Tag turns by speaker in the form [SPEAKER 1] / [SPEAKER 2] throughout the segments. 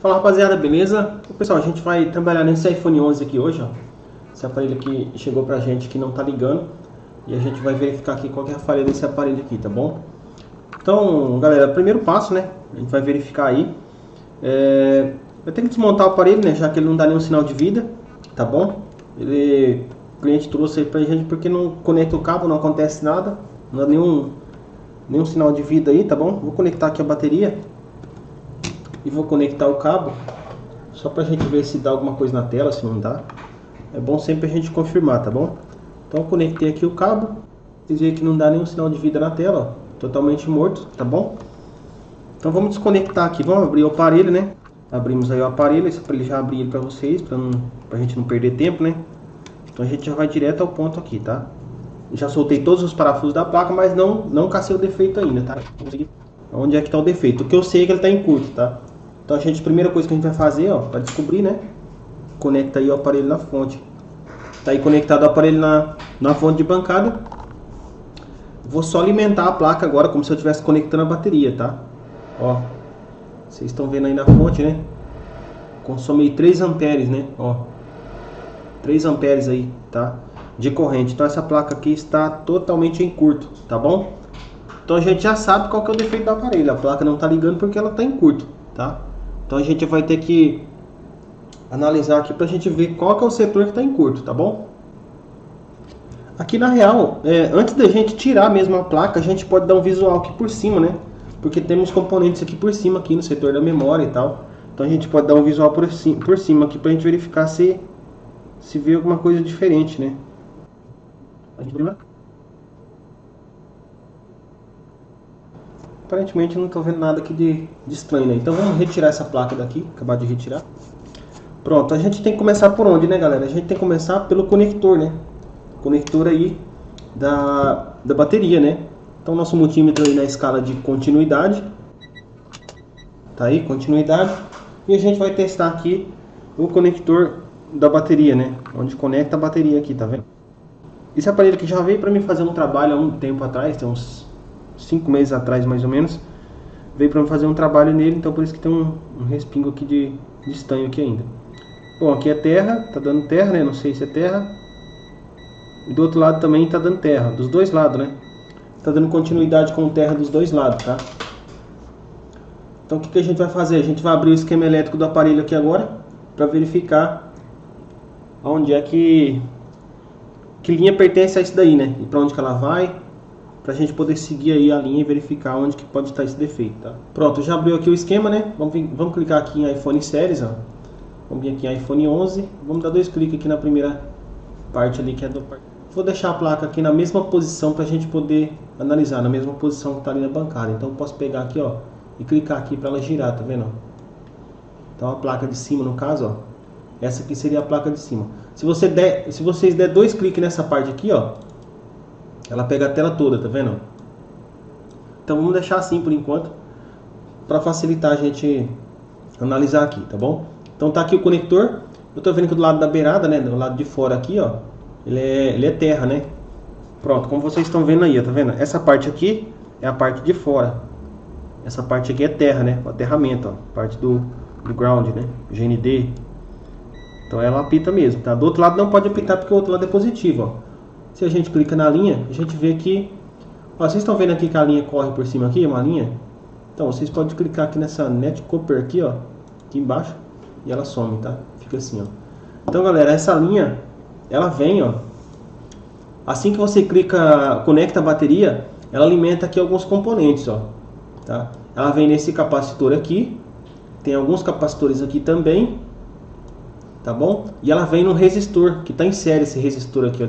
[SPEAKER 1] Fala rapaziada, beleza? Pessoal, a gente vai trabalhar nesse iPhone 11 aqui hoje, ó. Esse aparelho aqui chegou pra gente que não tá ligando. E a gente vai verificar aqui qual que é a falha desse aparelho aqui, tá bom? Então, galera, primeiro passo, né? A gente vai verificar aí. Vai ter que desmontar o aparelho, né? Já que ele não dá nenhum sinal de vida, tá bom? O cliente trouxe aí pra gente porque não conecta o cabo, não acontece nada. Não dá nenhum sinal de vida aí, tá bom? Vou conectar aqui a bateria. E vou conectar o cabo só pra gente ver se dá alguma coisa na tela, se não dá. É bom sempre a gente confirmar, tá bom? Então eu conectei aqui o cabo. Vocês veem que não dá nenhum sinal de vida na tela, ó. Totalmente morto, tá bom? Então vamos desconectar aqui, vamos abrir o aparelho, né? Abrimos aí o aparelho, esse aparelho já abri ele pra vocês, pra gente não perder tempo, né? Então a gente já vai direto ao ponto aqui, tá? Já soltei todos os parafusos da placa, mas não cacei o defeito ainda, tá? Onde é que tá o defeito? O que eu sei é que ele tá em curto, tá? Então a primeira coisa que a gente vai fazer, ó, para descobrir, né? Conecta aí o aparelho na fonte. Tá aí conectado o aparelho na fonte de bancada. Vou só alimentar a placa agora, como se eu estivesse conectando a bateria, tá? Ó, vocês estão vendo aí na fonte, né? Consome aí 3 amperes, né? Ó, 3 amperes aí, tá? De corrente. Então essa placa aqui está totalmente em curto, tá bom? Então a gente já sabe qual que é o defeito do aparelho. A placa não tá ligando porque ela tá em curto, tá? Então a gente vai ter que analisar aqui pra gente ver qual que é o setor que tá em curto, tá bom? Aqui na real, antes da gente tirar mesmo a placa, a gente pode dar um visual aqui por cima, né? Porque temos componentes aqui por cima, aqui no setor da memória e tal. Então a gente pode dar um visual por cima aqui pra gente verificar se vê alguma coisa diferente, né? Aparentemente não estou vendo nada aqui de estranho, né? Então vamos retirar essa placa daqui, acabar de retirar. Pronto, a gente tem que começar por onde, né, galera? A gente tem que começar pelo conector, né? Conector aí da bateria, né? Então nosso multímetro aí na escala de continuidade. Tá aí, continuidade. E a gente vai testar aqui o conector da bateria, né? Onde conecta a bateria aqui, tá vendo? Esse aparelho aqui já veio para mim fazer um trabalho há um tempo atrás, tem uns 5 meses atrás mais ou menos. Veio para fazer um trabalho nele, então por isso que tem um respingo aqui de estanho aqui ainda. Bom, aqui é terra, tá dando terra, né? Não sei se é terra. E do outro lado também tá dando terra, dos dois lados, né? Tá dando continuidade com terra dos dois lados, tá? Então o que a gente vai fazer? A gente vai abrir o esquema elétrico do aparelho aqui agora para verificar onde é que linha pertence a isso daí, né? E para onde que ela vai, pra gente poder seguir aí a linha e verificar onde que pode estar esse defeito, tá? Pronto, já abriu aqui o esquema, né? Vamos clicar aqui em iPhone Series, ó. Vamos vir aqui em iPhone 11. Vamos dar 2 cliques aqui na primeira parte ali, que é do... Vou deixar a placa aqui na mesma posição pra gente poder analisar, na mesma posição que tá ali na bancada. Então eu posso pegar aqui, ó, e clicar aqui pra ela girar, tá vendo? Então a placa de cima, no caso, ó, essa aqui seria a placa de cima. Se vocês der 2 cliques nessa parte aqui, ó, ela pega a tela toda, tá vendo? Então vamos deixar assim por enquanto, para facilitar a gente analisar aqui, tá bom? Então tá aqui o conector. Eu tô vendo que do lado da beirada, né, do lado de fora aqui, ó, ele é terra, né? Pronto, como vocês estão vendo aí, ó, tá vendo? Essa parte aqui é a parte de fora. Essa parte aqui é terra, né? O aterramento, ó, parte do ground, né? GND. Então ela apita mesmo, tá? Do outro lado não pode apitar porque o outro lado é positivo, ó. Se a gente clica na linha, a gente vê que... Ó, vocês estão vendo aqui que a linha corre por cima aqui, uma linha? Então, vocês podem clicar aqui nessa Net Copper aqui, ó. Aqui embaixo. E ela some, tá? Fica assim, ó. Então, galera, essa linha, ela vem, ó. Assim que você clica, conecta a bateria, ela alimenta aqui alguns componentes, ó. Tá? Ela vem nesse capacitor aqui. Tem alguns capacitores aqui também. Tá bom? E ela vem no resistor, que está em série esse resistor aqui.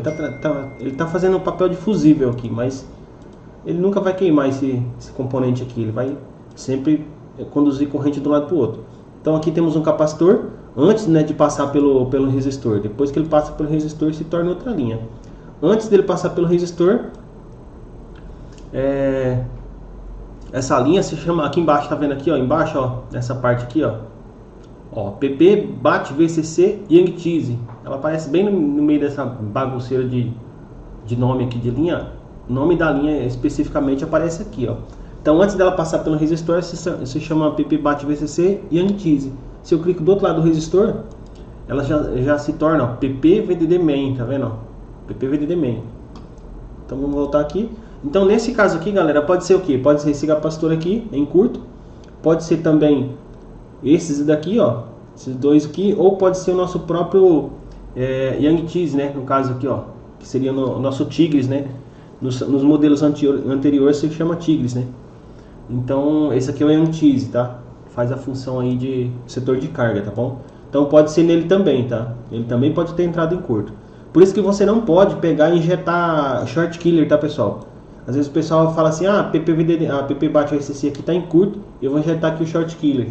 [SPEAKER 1] Ele tá fazendo um papel de fusível aqui, mas ele nunca vai queimar esse componente aqui. Ele vai sempre conduzir corrente de um lado para o outro. Então aqui temos um capacitor, antes, né, de passar pelo resistor. Depois que ele passa pelo resistor, se torna outra linha. Antes dele passar pelo resistor, essa linha se chama, aqui embaixo, tá vendo aqui, ó, embaixo, ó, nessa parte aqui, ó. Ó, PP, BAT, VCC e Youngtize. Ela aparece bem no meio dessa bagunceira de nome aqui de linha. O nome da linha especificamente aparece aqui, ó. Então antes dela passar pelo resistor, se chama PP, BAT, VCC e Youngtize. Se eu clico do outro lado do resistor, ela já se torna, ó, PP VDD main, tá vendo? Ó? PP VDD main. Então vamos voltar aqui. Então nesse caso aqui, galera, pode ser o que? Pode ser esse capacitor aqui em curto, pode ser também esses daqui, ó, esses dois aqui, ou pode ser o nosso próprio Yang Cheese, né? No caso aqui, ó, que seria o nosso Tigres, né? Nos modelos anteriores se chama Tigres, né? Então esse aqui é o Yang Cheese, tá? Faz a função aí de setor de carga, tá bom? Então pode ser nele também, tá? Ele também pode ter entrado em curto. Por isso que você não pode pegar e injetar short killer, tá, pessoal? Às vezes o pessoal fala assim, a PP bate OSC aqui está em curto, eu vou injetar aqui o short killer.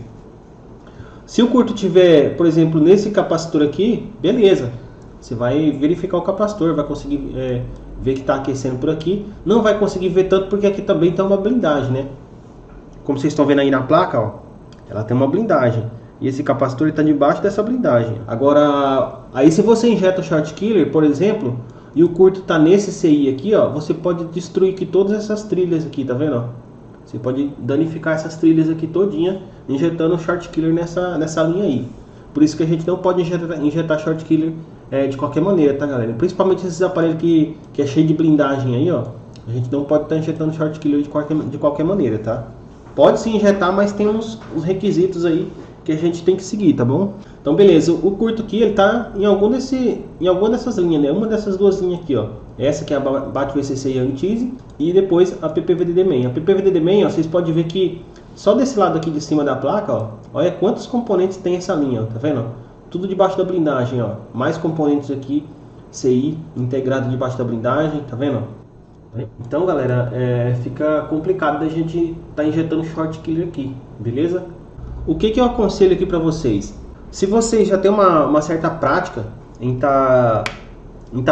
[SPEAKER 1] Se o curto tiver, por exemplo, nesse capacitor aqui, beleza. Você vai verificar o capacitor, vai conseguir ver que está aquecendo por aqui. Não vai conseguir ver tanto porque aqui também tem uma blindagem, né? Como vocês estão vendo aí na placa, ó, ela tem uma blindagem. E esse capacitor está debaixo dessa blindagem. Agora, aí se você injeta o short killer, por exemplo, e o curto está nesse CI aqui, ó, você pode destruir aqui todas essas trilhas aqui, tá vendo? Ó? Você pode danificar essas trilhas aqui todinha, injetando o short killer nessa linha aí. Por isso que a gente não pode injetar short killer de qualquer maneira, tá, galera? Principalmente esses aparelhos que é cheio de blindagem aí, ó. A gente não pode estar injetando short killer de qualquer maneira, tá? Pode se injetar, mas tem uns requisitos aí que a gente tem que seguir, tá bom? Então beleza, o curto aqui ele tá em alguma dessas linhas, né? Uma dessas duas linhas aqui, ó. Essa que é a Bate VCC Yang Cheese e depois a PPVDD main. A PPVDD main, ó, vocês podem ver que só desse lado aqui de cima da placa, ó, olha quantos componentes tem essa linha, ó, tá vendo? Tudo debaixo da blindagem, ó. Mais componentes aqui, CI integrado debaixo da blindagem, tá vendo? Então, galera, fica complicado da gente tá injetando short killer aqui, beleza? O que eu aconselho aqui para vocês? Se vocês já têm uma certa prática em tá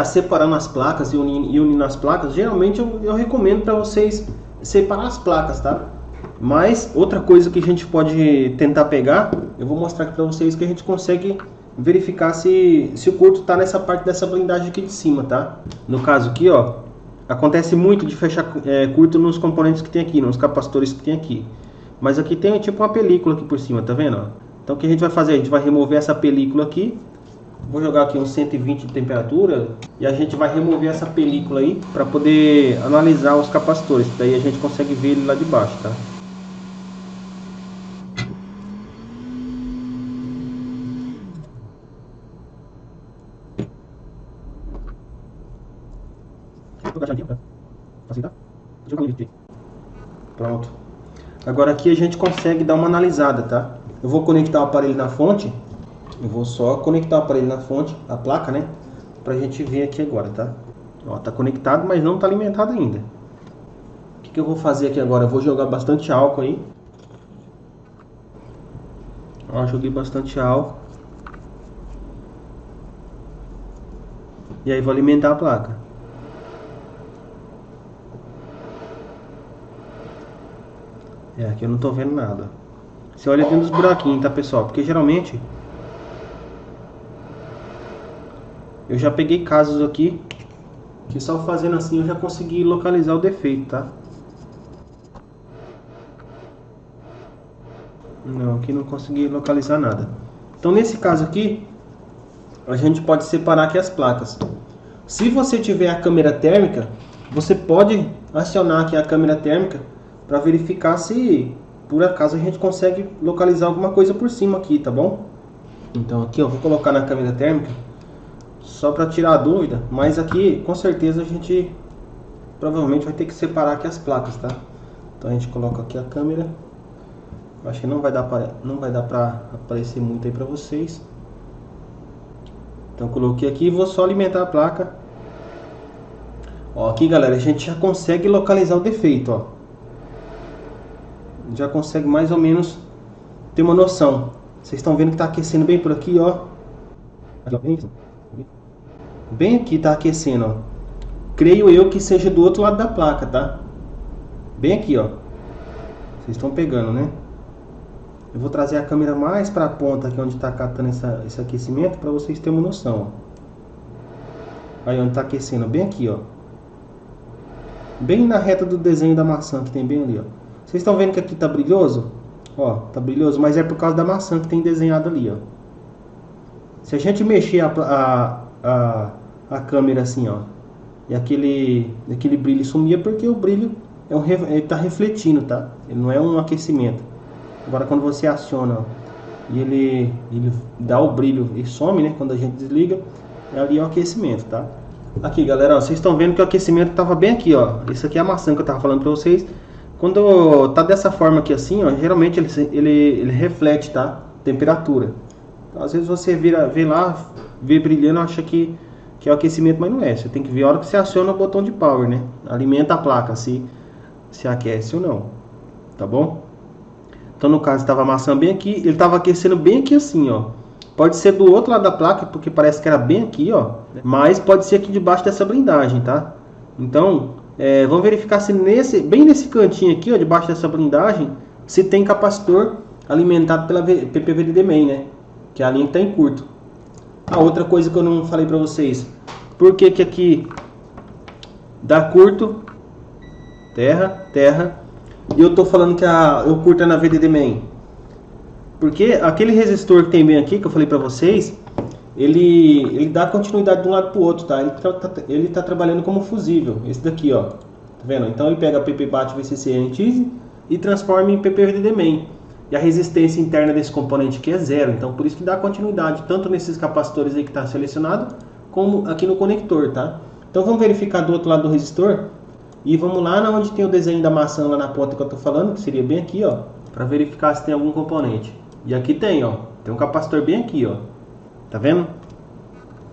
[SPEAKER 1] separando as placas e unindo as placas, geralmente eu recomendo para vocês separar as placas, tá? Mas outra coisa que a gente pode tentar pegar, eu vou mostrar aqui para vocês que a gente consegue verificar se o curto está nessa parte dessa blindagem aqui de cima, tá? No caso aqui, ó, acontece muito de fechar curto nos componentes que tem aqui, nos capacitores que tem aqui. Mas aqui tem tipo uma película aqui por cima, tá vendo? Então o que a gente vai fazer? A gente vai remover essa película aqui. Vou jogar aqui uns 120 de temperatura. E a gente vai remover essa película aí para poder analisar os capacitores. Daí a gente consegue ver ele lá de baixo, tá? Pronto. Agora aqui a gente consegue dar uma analisada, tá? Eu vou conectar o aparelho na fonte. Eu vou só conectar o aparelho na fonte, a placa, né? Pra gente ver aqui agora, tá? Ó, tá conectado, mas não tá alimentado ainda. O que eu vou fazer aqui agora? Eu vou jogar bastante álcool aí. Ó, joguei bastante álcool. E aí vou alimentar a placa. Aqui eu não tô vendo nada. Você olha dentro dos buraquinhos, tá, pessoal? Porque geralmente eu já peguei casos aqui que só fazendo assim eu já consegui localizar o defeito, tá? Não, aqui não consegui localizar nada. Então nesse caso aqui a gente pode separar aqui as placas. Se você tiver a câmera térmica, você pode acionar aqui a câmera térmica para verificar se por acaso a gente consegue localizar alguma coisa por cima aqui, tá bom? Então aqui eu vou colocar na câmera térmica só para tirar a dúvida, mas aqui com certeza a gente provavelmente vai ter que separar aqui as placas, tá? Então a gente coloca aqui a câmera. Acho que não vai dar para aparecer muito aí para vocês. Então coloquei aqui e vou só alimentar a placa. Ó, aqui galera, a gente já consegue localizar o defeito, ó. Já consegue mais ou menos ter uma noção. Vocês estão vendo que está aquecendo bem por aqui, ó. Bem aqui está aquecendo, ó. Creio eu que seja do outro lado da placa, tá? Bem aqui, ó. Vocês estão pegando, né? Eu vou trazer a câmera mais para a ponta aqui onde está catando esse aquecimento para vocês terem uma noção. Aí onde está aquecendo, bem aqui, ó. Bem na reta do desenho da maçã que tem bem ali, ó. Vocês estão vendo que aqui está brilhoso? Ó, tá brilhoso, mas é por causa da maçã que tem desenhado ali, ó. Se a gente mexer a câmera assim, ó, e aquele brilho sumia, porque o brilho ele tá refletindo, tá? Ele não é um aquecimento. Agora quando você aciona, ó, e ele dá o brilho e some, né? Quando a gente desliga, ali é o aquecimento, tá? Aqui, galera, ó, vocês estão vendo que o aquecimento tava bem aqui, ó. Isso aqui é a maçã que eu tava falando pra vocês. Quando tá dessa forma aqui assim, ó, geralmente ele reflete, tá? Temperatura. Então, às vezes você vê lá, vê brilhando, acha que é o aquecimento, mas não é. Você tem que ver a hora que você aciona o botão de power, né? Alimenta a placa, se aquece ou não. Tá bom? Então, no caso, estava a maçã bem aqui. Ele estava aquecendo bem aqui assim, ó. Pode ser do outro lado da placa, porque parece que era bem aqui, ó. Mas pode ser aqui debaixo dessa blindagem, tá? Então, vamos verificar se bem nesse cantinho aqui, ó, debaixo dessa blindagem, se tem capacitor alimentado pela PPVDD-MAN, né? Que é a linha que está em curto. A outra coisa que eu não falei para vocês. Por que que aqui dá curto? Terra. E eu tô falando que eu curto é na VDD-MAN. Porque aquele resistor que tem bem aqui, que eu falei para vocês, ele dá continuidade de um lado para o outro, tá? Ele tá trabalhando como fusível. Esse daqui, ó. Tá vendo? Então ele pega PP-BAT VCC Antize e transforma em PPVDD-MAN. E a resistência interna desse componente aqui é zero. Então por isso que dá continuidade, tanto nesses capacitores aí que está selecionado, como aqui no conector, tá? Então vamos verificar do outro lado do resistor. E vamos lá na onde tem o desenho da maçã, lá na ponta que eu tô falando, que seria bem aqui, ó. Para verificar se tem algum componente. E aqui tem, ó. Tem um capacitor bem aqui, ó. Tá vendo?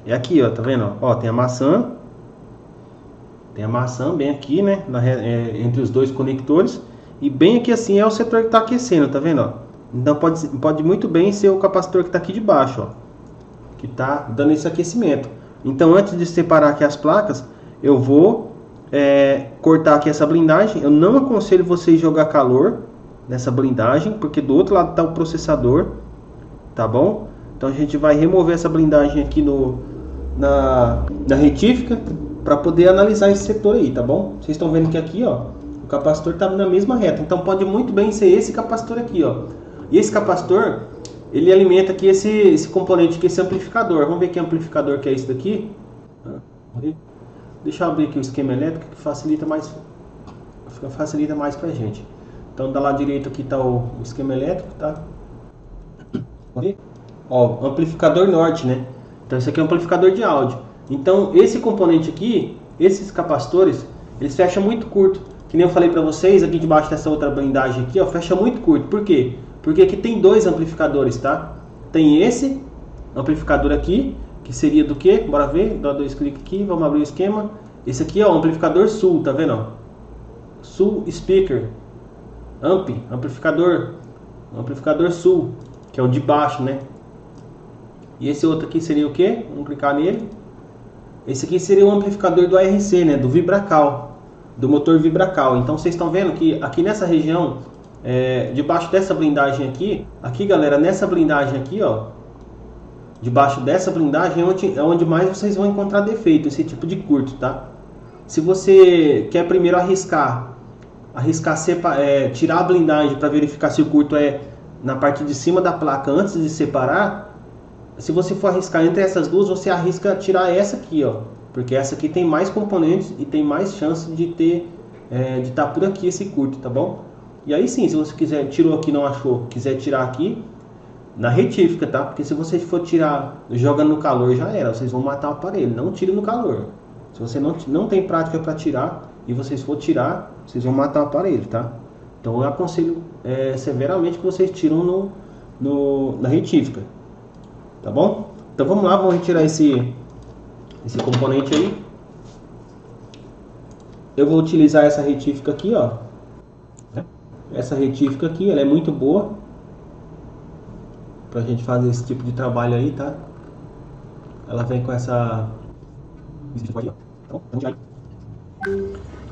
[SPEAKER 1] É aqui, ó. Tá vendo? Ó, tem a maçã. Tem a maçã bem aqui, né? Entre os dois conectores. E bem aqui assim é o setor que está aquecendo, tá vendo? Ó? Então pode muito bem ser o capacitor que está aqui de baixo, ó, que está dando esse aquecimento. Então antes de separar aqui as placas, eu vou cortar aqui essa blindagem. Eu não aconselho vocês jogar calor nessa blindagem, porque do outro lado está o processador, tá bom? Então a gente vai remover essa blindagem aqui na retífica para poder analisar esse setor aí, tá bom? Vocês estão vendo que aqui, ó, o capacitor está na mesma reta, então pode muito bem ser esse capacitor aqui, ó. E esse capacitor, ele alimenta aqui esse componente aqui, esse amplificador. Vamos ver que amplificador que é esse daqui. Deixa eu abrir aqui o esquema elétrico que facilita mais pra gente. Então, do lado direito aqui está o esquema elétrico, tá? Ó, amplificador norte, né? Então, esse aqui é um amplificador de áudio. Então, esse componente aqui, esses capacitores, eles fecham muito curto. Que nem eu falei para vocês, aqui debaixo dessa outra blindagem aqui, ó, fecha muito curto. Por quê? Porque aqui tem dois amplificadores, tá? Tem esse amplificador aqui, que seria do que? Bora ver, dá dois cliques aqui, vamos abrir o esquema. Esse aqui é o amplificador Sul, tá vendo? Ó? Sul Speaker amplificador Sul, que é o de baixo, né? E esse outro aqui seria o que? Vamos clicar nele. Esse aqui seria o amplificador do ARC, né? Do Vibracal, do motor Vibracal. Então vocês estão vendo que aqui nessa região, debaixo dessa blindagem aqui, galera, nessa blindagem aqui, ó, debaixo dessa blindagem é onde mais vocês vão encontrar defeito, esse tipo de curto, tá? Se você quer primeiro arriscar tirar a blindagem para verificar se o curto é na parte de cima da placa antes de separar, se você for arriscar entre essas duas, você arrisca tirar essa aqui, ó, porque essa aqui tem mais componentes e tem mais chance de estar por aqui esse curto, tá bom? E aí sim, se você quiser, tirou aqui, não achou, quiser tirar aqui, na retífica, tá? Porque se você for tirar, joga no calor, já era, vocês vão matar o aparelho, não tire no calor. Se você não tem prática para tirar e vocês for tirar, vocês vão matar o aparelho, tá? Então eu aconselho severamente que vocês tiram na retífica, tá bom? Então vamos lá, vamos retirar esse componente aí. Eu vou utilizar essa retífica aqui, ó. Essa retífica aqui, ela é muito boa pra gente fazer esse tipo de trabalho aí, tá? Ela vem com essa...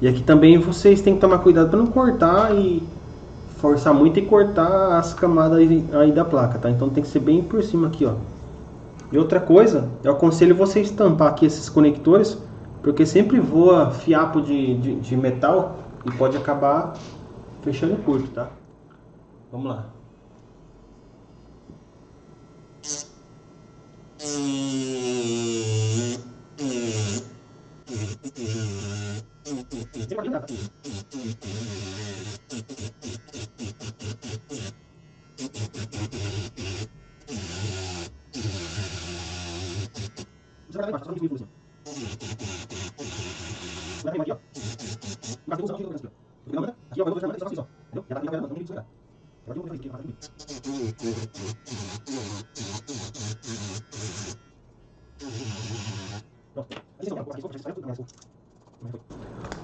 [SPEAKER 1] E aqui também vocês têm que tomar cuidado para não cortar e forçar muito e cortar as camadas aí da placa, tá? Então tem que ser bem por cima aqui, ó. E outra coisa, eu aconselho vocês tampar aqui esses conectores, porque sempre voa fiapo de metal e pode acabar fechando curto, tá? Vamos lá.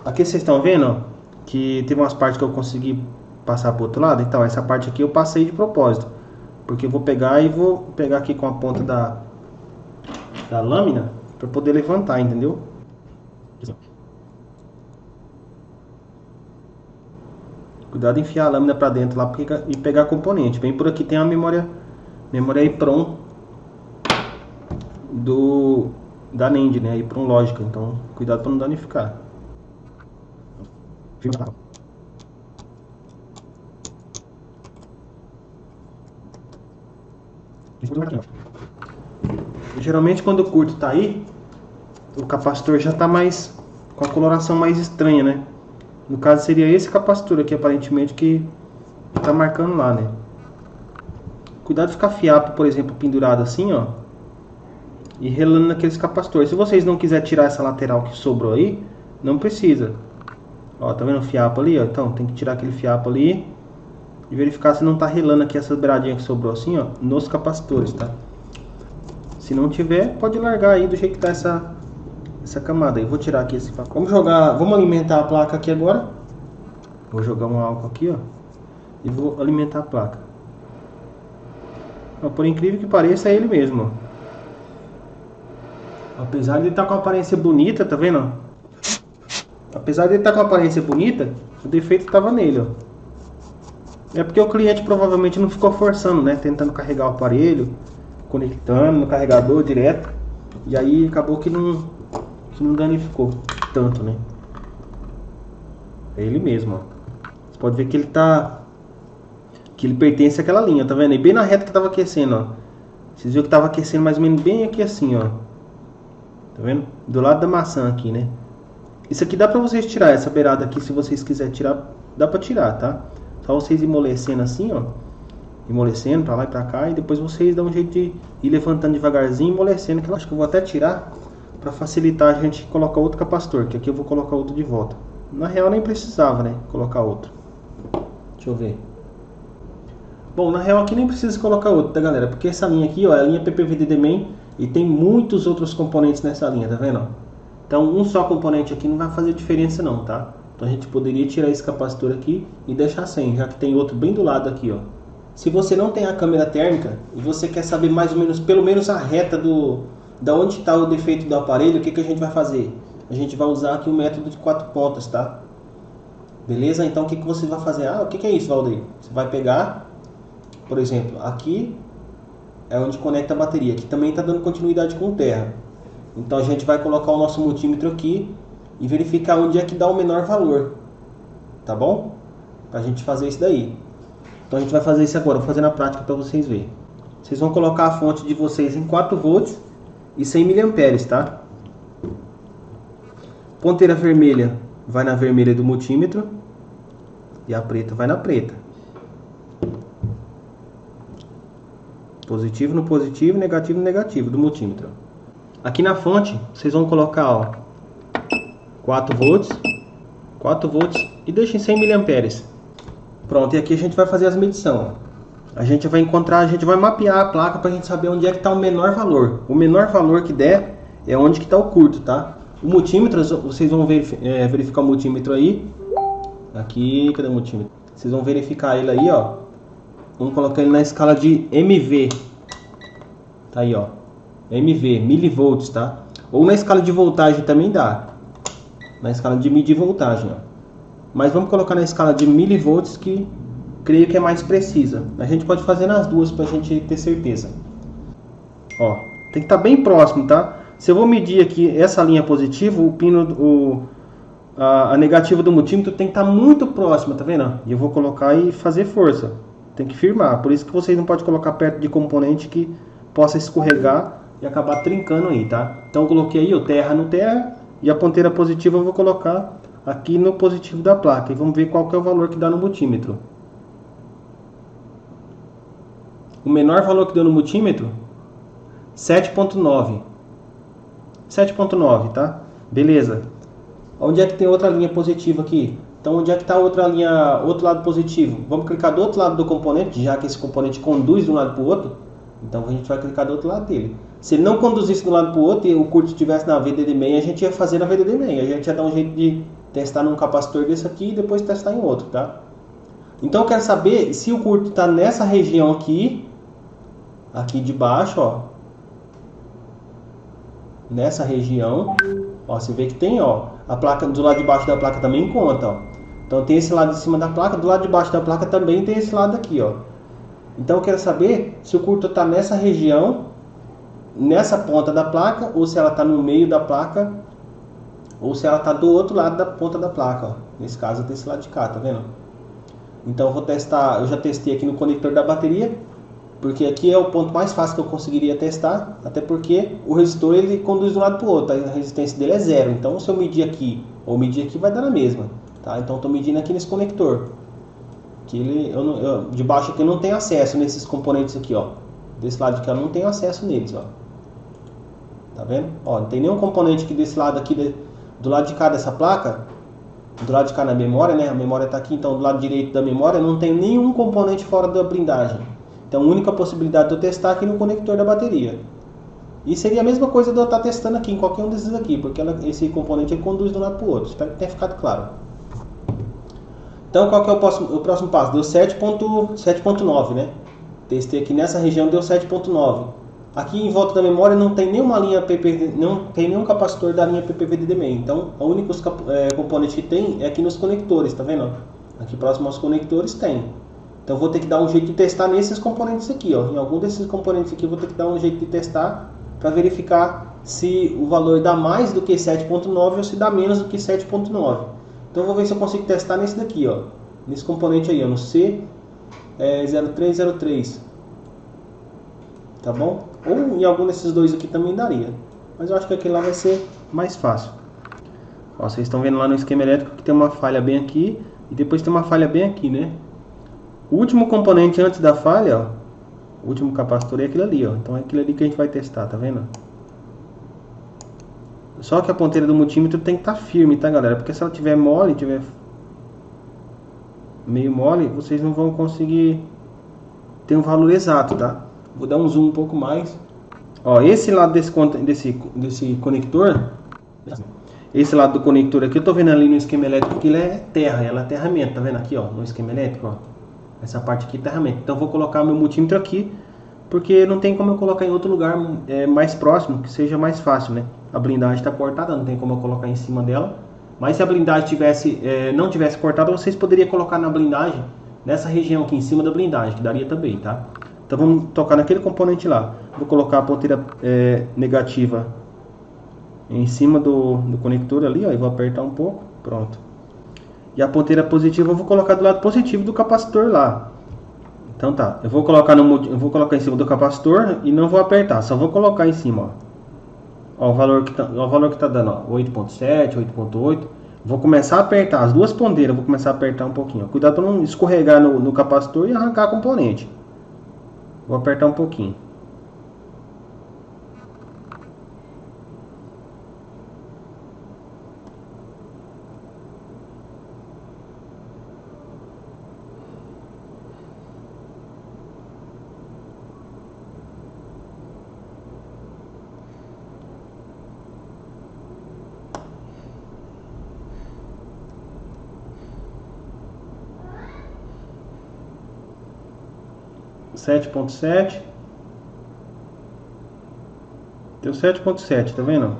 [SPEAKER 1] Aqui vocês estão vendo, ó, que teve umas partes que eu consegui passar para o outro lado. Então essa parte aqui eu passei de propósito, porque eu vou pegar aqui com a ponta da lâmina para poder levantar, entendeu? Cuidado em enfiar a lâmina para dentro lá e pegar componente. Bem por aqui tem a memória EEPROM da NAND, né? EEPROM lógica. Então cuidado para não danificar. Geralmente quando o curto tá aí, o capacitor já tá mais com a coloração mais estranha, né? No caso seria esse capacitor aqui aparentemente que tá marcando lá, né? Cuidado de ficar fiapo, por exemplo, pendurado assim, ó, e relando naqueles capacitores. Se vocês não quiserem tirar essa lateral que sobrou aí, não precisa. Ó, tá vendo o fiapo ali, ó? Então tem que tirar aquele fiapo ali e verificar se não tá relando aqui essas beiradinhas que sobrou assim, ó, nos capacitores, tá? Se não tiver, pode largar aí do jeito que tá essa camada aí. Vou tirar aqui esse pacote. Vamos alimentar a placa aqui agora. Vou jogar um álcool aqui, ó, e vou alimentar a placa. Ó, por incrível que pareça, é ele mesmo, ó. Apesar de ele estar com a aparência bonita, tá vendo? Apesar de ele estar com a aparência bonita, o defeito estava nele, ó. É porque o cliente provavelmente não ficou forçando, né? Tentando carregar o aparelho, conectando no carregador direto. E aí acabou que não danificou tanto, né? É ele mesmo, ó. Você pode ver que ele pertence àquela linha, tá vendo? E bem na reta que estava aquecendo, ó. Vocês viram que estava aquecendo mais ou menos bem aqui assim, ó. Tá vendo? Do lado da maçã aqui, né? Isso aqui dá pra vocês tirar, essa beirada aqui, se vocês quiserem tirar, dá pra tirar, tá? Só vocês amolecendo assim, ó. Amolecendo pra lá e pra cá, e depois vocês dão um jeito de ir levantando devagarzinho e amolecendo, que eu acho que eu vou até tirar pra facilitar a gente colocar outro capacitor, que aqui eu vou colocar outro de volta. Na real nem precisava, né, colocar outro. Deixa eu ver. Bom, na real aqui nem precisa colocar outro, tá, galera? Porque essa linha aqui, ó, é a linha PPVDD-MAN e tem muitos outros componentes nessa linha, tá vendo? Então um só componente aqui não vai fazer diferença não, tá? Então a gente poderia tirar esse capacitor aqui e deixar sem, já que tem outro bem do lado aqui, ó. Se você não tem a câmera térmica e você quer saber mais ou menos, pelo menos a reta da onde está o defeito do aparelho, o que a gente vai fazer? A gente vai usar aqui o método de 4 pontas, tá? Beleza? Então o que você vai fazer? Ah, o que é isso, Valdeir? Você vai pegar, por exemplo, aqui é onde conecta a bateria, que também está dando continuidade com terra. Então a gente vai colocar o nosso multímetro aqui e verificar onde é que dá o menor valor, tá bom? Pra gente fazer isso daí. Então a gente vai fazer isso agora, vou fazer na prática para vocês verem. Vocês vão colocar a fonte de vocês em 4 volts e 100 mA, tá? Ponteira vermelha vai na vermelha do multímetro e a preta vai na preta. Positivo no positivo, negativo no negativo do multímetro. Aqui na fonte, vocês vão colocar, ó, 4 volts e deixem 100 mA. Pronto, e aqui a gente vai fazer as medições. A gente vai mapear a placa para a gente saber onde é que está o menor valor. O menor valor que der é onde que está o curto, tá? O multímetro, vocês vão verificar o multímetro aí. Aqui, cadê o multímetro? Vocês vão verificar ele aí, ó. Vamos colocar ele na escala de MV. Tá aí, ó. MV, milivolts, tá? Ou na escala de voltagem também dá. Na escala de medir voltagem, ó. Mas vamos colocar na escala de milivolts, que creio que é mais precisa. A gente pode fazer nas duas para a gente ter certeza. Ó, tem que estar bem próximo, tá? Se eu vou medir aqui essa linha positiva, o pino, a negativa do multímetro tem que estar muito próxima, tá vendo? E eu vou colocar e fazer força. Tem que firmar. Por isso que vocês não podem colocar perto de componente que possa escorregar e acabar trincando aí, tá? Então eu coloquei aí o terra no terra e a ponteira positiva eu vou colocar aqui no positivo da placa. E vamos ver qual que é o valor que dá no multímetro. O menor valor que deu no multímetro, 7.9. 7.9, tá? Beleza. Onde é que tem outra linha positiva aqui? Então onde é que está outra linha, outro lado positivo? Vamos clicar do outro lado do componente, já que esse componente conduz de um lado para o outro. Então a gente vai clicar do outro lado dele. Se ele não conduzisse de um lado para o outro e o curto estivesse na VDD main, a gente ia fazer na VDD main. A gente ia dar um jeito de testar num capacitor desse aqui e depois testar em outro, tá? Então eu quero saber se o curto está nessa região aqui, aqui de baixo, ó. Nessa região, ó, você vê que tem, ó, a placa do lado de baixo da placa também conta, ó. Então tem esse lado de cima da placa, do lado de baixo da placa também tem esse lado aqui, ó. Então eu quero saber se o curto está nessa região, nessa ponta da placa, ou se ela está no meio da placa, ou se ela está do outro lado da ponta da placa, ó. Nesse caso desse lado de cá, tá vendo? Então eu vou testar, eu já testei aqui no conector da bateria, porque aqui é o ponto mais fácil que eu conseguiria testar, até porque o resistor ele conduz de um lado para o outro, a resistência dele é zero. Então se eu medir aqui ou medir aqui vai dar na mesma, tá? Então estou medindo aqui nesse conector, que ele, de baixo aqui eu não tenho acesso nesses componentes aqui, ó. Desse lado aqui eu não tenho acesso neles, ó. Tá vendo? Ó, não tem nenhum componente aqui desse lado aqui, do lado de cá dessa placa, do lado de cá na memória, né? A memória está aqui, então do lado direito da memória não tem nenhum componente fora da blindagem. Então a única possibilidade de eu testar aqui no conector da bateria. E seria a mesma coisa de eu estar testando aqui em qualquer um desses aqui, porque esse componente ele conduz de um lado para o outro. Espero que tenha ficado claro. Então qual que é o próximo passo? Deu 7.9, né? Testei aqui nessa região, deu 7.9. Aqui em volta da memória não tem nenhuma linha PP, não tem nenhum capacitor da linha PPVDD main. Então o único componente que tem é aqui nos conectores, tá vendo? Aqui próximo aos conectores tem. Então eu vou ter que dar um jeito de testar nesses componentes aqui, ó. Em algum desses componentes aqui eu vou ter que dar um jeito de testar para verificar se o valor dá mais do que 7.9 ou se dá menos do que 7.9. Então eu vou ver se eu consigo testar nesse daqui, ó. Nesse componente aí, ó, no C0303. Tá bom? Ou em algum desses dois aqui também daria. Mas eu acho que aquele lá vai ser mais fácil. Ó, vocês estão vendo lá no esquema elétrico que tem uma falha bem aqui e depois tem uma falha bem aqui, né? O último componente antes da falha, ó, o último capacitor é aquele ali, ó. Então é aquele ali que a gente vai testar, tá vendo? Só que a ponteira do multímetro tem que estar firme, tá, galera? Porque se ela tiver mole, tiver meio mole, vocês não vão conseguir ter um valor exato, tá? Vou dar um zoom um pouco mais. Ó, esse lado desse conector, esse lado do conector aqui, eu tô vendo ali no esquema elétrico que ele é terra, ela é aterramento, tá vendo aqui, ó, no esquema elétrico, ó. Essa parte aqui é aterramento. Então eu vou colocar meu multímetro aqui, porque não tem como eu colocar em outro lugar mais próximo, que seja mais fácil, né? A blindagem está cortada, não tem como eu colocar em cima dela. Mas se a blindagem não tivesse cortada, vocês poderiam colocar na blindagem, nessa região aqui em cima da blindagem, que daria também, tá? Então vamos tocar naquele componente lá. Vou colocar a ponteira negativa em cima do conector ali, ó, e vou apertar um pouco, pronto. E a ponteira positiva eu vou colocar do lado positivo do capacitor lá. Então tá, eu vou colocar em cima do capacitor e não vou apertar, só vou colocar em cima, ó. Ó, o valor que tá dando, ó, 8.7, 8.8. Vou começar a apertar as duas ponteiras, vou começar a apertar um pouquinho, ó. Cuidado para não escorregar no capacitor e arrancar a componente. Vou apertar um pouquinho. Deu 7.7, tá vendo?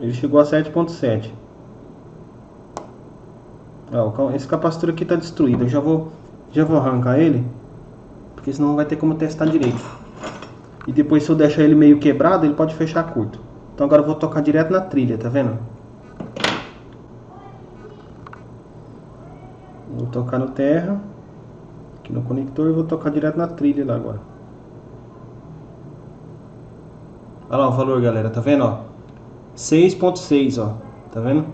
[SPEAKER 1] Ele chegou a 7.7. Esse capacitor aqui está destruído. Eu já vou arrancar ele, porque senão não vai ter como testar direito. E depois, se eu deixar ele meio quebrado, ele pode fechar curto. Então agora eu vou tocar direto na trilha, tá vendo? Vou tocar no terra, aqui no conector, e vou tocar direto na trilha lá agora. Olha lá o valor, galera, tá vendo, ó? 6.6, ó, tá vendo?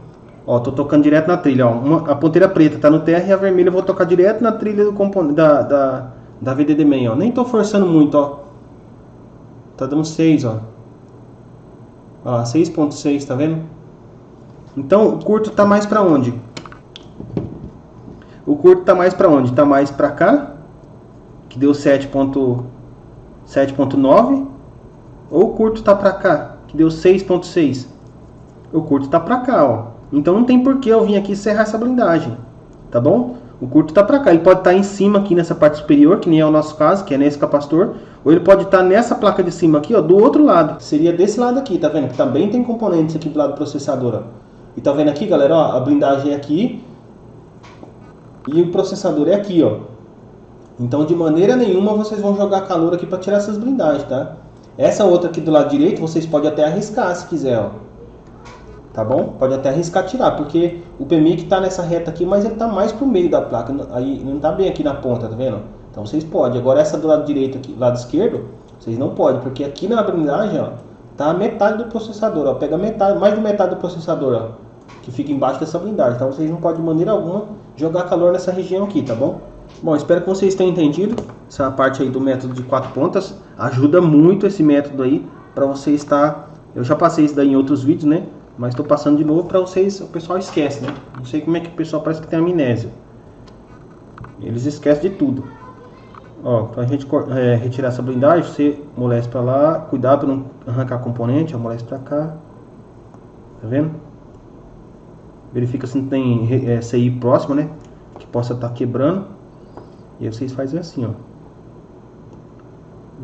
[SPEAKER 1] Ó, tô tocando direto na trilha, ó. A ponteira preta tá no terra e a vermelha eu vou tocar direto na trilha do componente da VDD Main, ó. Nem tô forçando muito, ó. Tá dando 6, ó. Ó lá, 6.6, tá vendo? Então, o curto tá mais pra onde? O curto tá mais pra onde? Tá mais pra cá, que deu 7.9, ou o curto tá pra cá, que deu 6.6? O curto tá pra cá, ó. Então não tem por que eu vir aqui serrar essa blindagem, tá bom? O curto tá pra cá, ele pode estar em cima aqui nessa parte superior, que nem é o nosso caso, que é nesse capacitor, ou ele pode estar nessa placa de cima aqui, ó, do outro lado. Seria desse lado aqui, tá vendo? Que também tem componentes aqui do lado do processador, ó. E tá vendo aqui, galera, ó, a blindagem é aqui e o processador é aqui, ó. Então de maneira nenhuma vocês vão jogar calor aqui para tirar essas blindagens, tá? Essa outra aqui do lado direito vocês podem até arriscar se quiser, ó. Tá bom? Pode até arriscar tirar, porque o PMIC tá nessa reta aqui, mas ele tá mais pro meio da placa, aí não tá bem aqui na ponta, tá vendo? Então vocês podem. Agora essa do lado direito aqui, lado esquerdo, vocês não podem, porque aqui na blindagem, ó, tá a metade do processador, ó. Pega metade, mais de metade do processador, ó, que fica embaixo dessa blindagem. Então vocês não podem de maneira alguma jogar calor nessa região aqui, tá bom? Bom, espero que vocês tenham entendido. Essa parte aí do método de 4 pontas ajuda muito esse método aí para você estar. Eu já passei isso daí em outros vídeos, né? Mas estou passando de novo para vocês. O pessoal esquece, né? Não sei como é que o pessoal parece que tem amnésia. Eles esquecem de tudo. Ó, para a gente retirar essa blindagem, você amolece para lá. Cuidado para não arrancar componente. Amolece para cá. Tá vendo? Verifica se não tem CI próximo, né? Que possa estar quebrando. E aí vocês fazem assim, ó.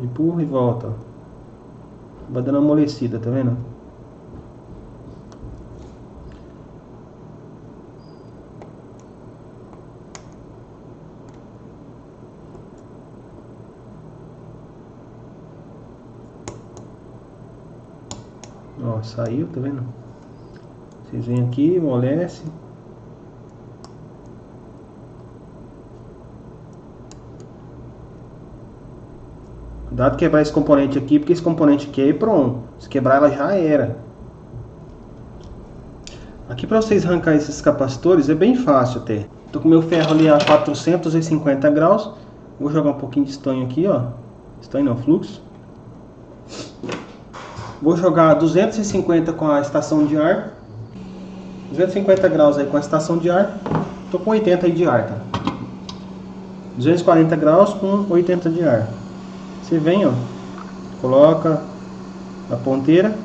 [SPEAKER 1] Empurra e volta, ó. Vai dando uma amolecida, tá vendo? Ó, saiu, tá vendo? Vocês vêm aqui, amolece. Cuidado quebrar esse componente aqui, porque esse componente aqui é pronto. Se quebrar ela já era. Aqui para vocês arrancar esses capacitores é bem fácil até. Tô com meu ferro ali a 450 graus. Vou jogar um pouquinho de estanho aqui, ó. Estanho não, fluxo. Vou jogar 250 com a estação de ar. 250 graus aí com a estação de ar. Tô com 80 aí de ar, tá? 240 graus com 80 de ar. Você vem, ó, coloca a ponteira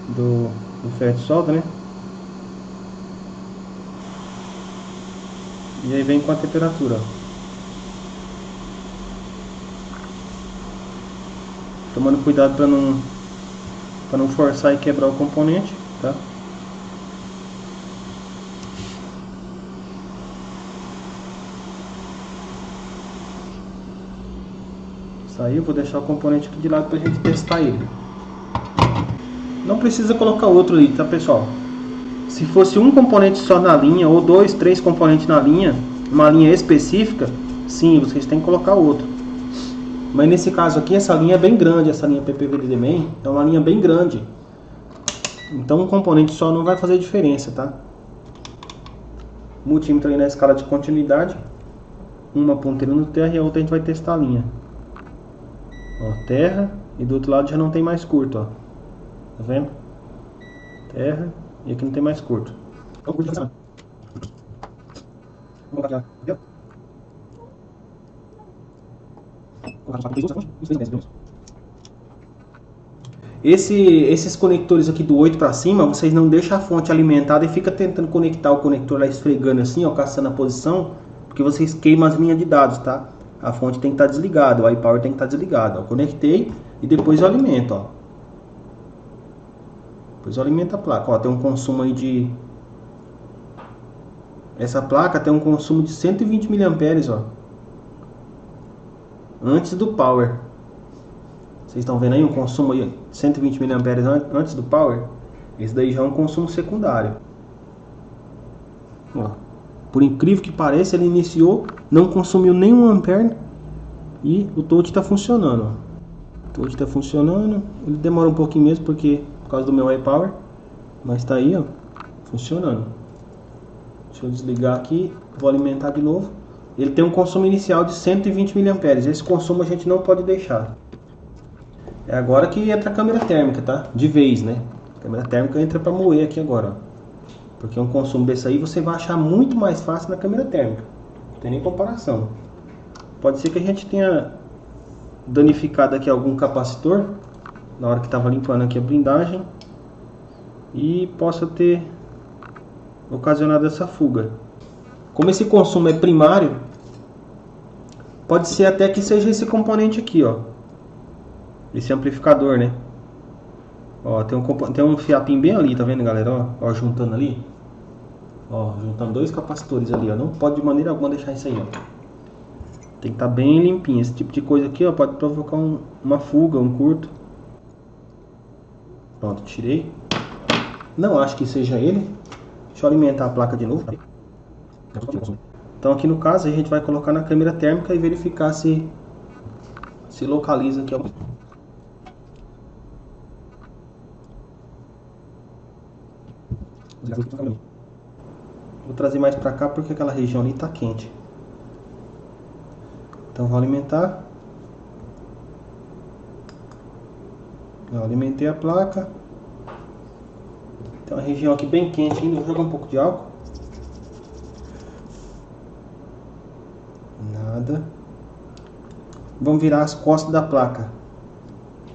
[SPEAKER 1] do ferro de solda, né? E aí vem com a temperatura, ó. Tomando cuidado para não forçar e quebrar o componente, tá? Saiu, vou deixar o componente aqui de lado pra gente testar ele. Não precisa colocar outro ali, tá, pessoal? Se fosse um componente só na linha, ou 2, 3 componentes na linha, uma linha específica, sim, vocês têm que colocar outro. Mas nesse caso aqui, essa linha é bem grande, essa linha PPVDD Main é uma linha bem grande. Então um componente só não vai fazer diferença, tá? Multímetro aí na escala de continuidade. Uma ponteira no terra e a outra a gente vai testar a linha. Ó, terra, e do outro lado já não tem mais curto, ó. Tá vendo? Terra, e aqui não tem mais curto. Esses conectores aqui do 8 para cima, vocês não deixam a fonte alimentada e fica tentando conectar o conector lá esfregando assim, ó, caçando a posição, porque vocês queimam as linhas de dados, tá? A fonte tem que estar desligada, o iPower tem que estar desligado. Eu conectei e depois eu alimento, ó. Depois eu alimento a placa, ó, tem um consumo aí de... Essa placa tem um consumo de 120 mAh, ó. Antes do power. Vocês estão vendo aí um consumo aí, 120 mAh antes do power? Esse daí já é um consumo secundário. Ó, por incrível que pareça, ele iniciou, não consumiu nenhum ampere e o touch está funcionando. Ó. Hoje está funcionando. Ele demora um pouquinho mesmo porque por causa do meu iPower, mas tá aí, ó, funcionando. Deixa eu desligar aqui, vou alimentar de novo. Ele tem um consumo inicial de 120 mAh. Esse consumo a gente não pode deixar. É agora que entra a câmera térmica, tá? De vez, né? A câmera térmica entra para moer aqui agora, ó. Porque um consumo desse aí você vai achar muito mais fácil na câmera térmica. Não tem nem comparação. Pode ser que a gente tenha danificado aqui algum capacitor na hora que estava limpando aqui a blindagem e possa ter ocasionado essa fuga. Como esse consumo é primário, pode ser até que seja esse componente aqui, ó, esse amplificador, né? Ó, tem um fiapinho bem ali, tá vendo, galera? Ó, juntando ali, ó, juntando dois capacitores ali, ó. Não pode de maneira alguma deixar isso aí, ó. Tem que estar bem limpinho. Esse tipo de coisa aqui, ó, pode provocar uma fuga, um curto. Pronto, tirei. Não acho que seja ele. Deixa eu alimentar a placa de novo. Então aqui no caso a gente vai colocar na câmera térmica e verificar se localiza aqui. Vou trazer mais para cá porque aquela região ali está quente. Então vou alimentar. Eu alimentei a placa. Tem uma região aqui bem quente ainda. Vou jogar um pouco de álcool. Nada. Vamos virar as costas da placa,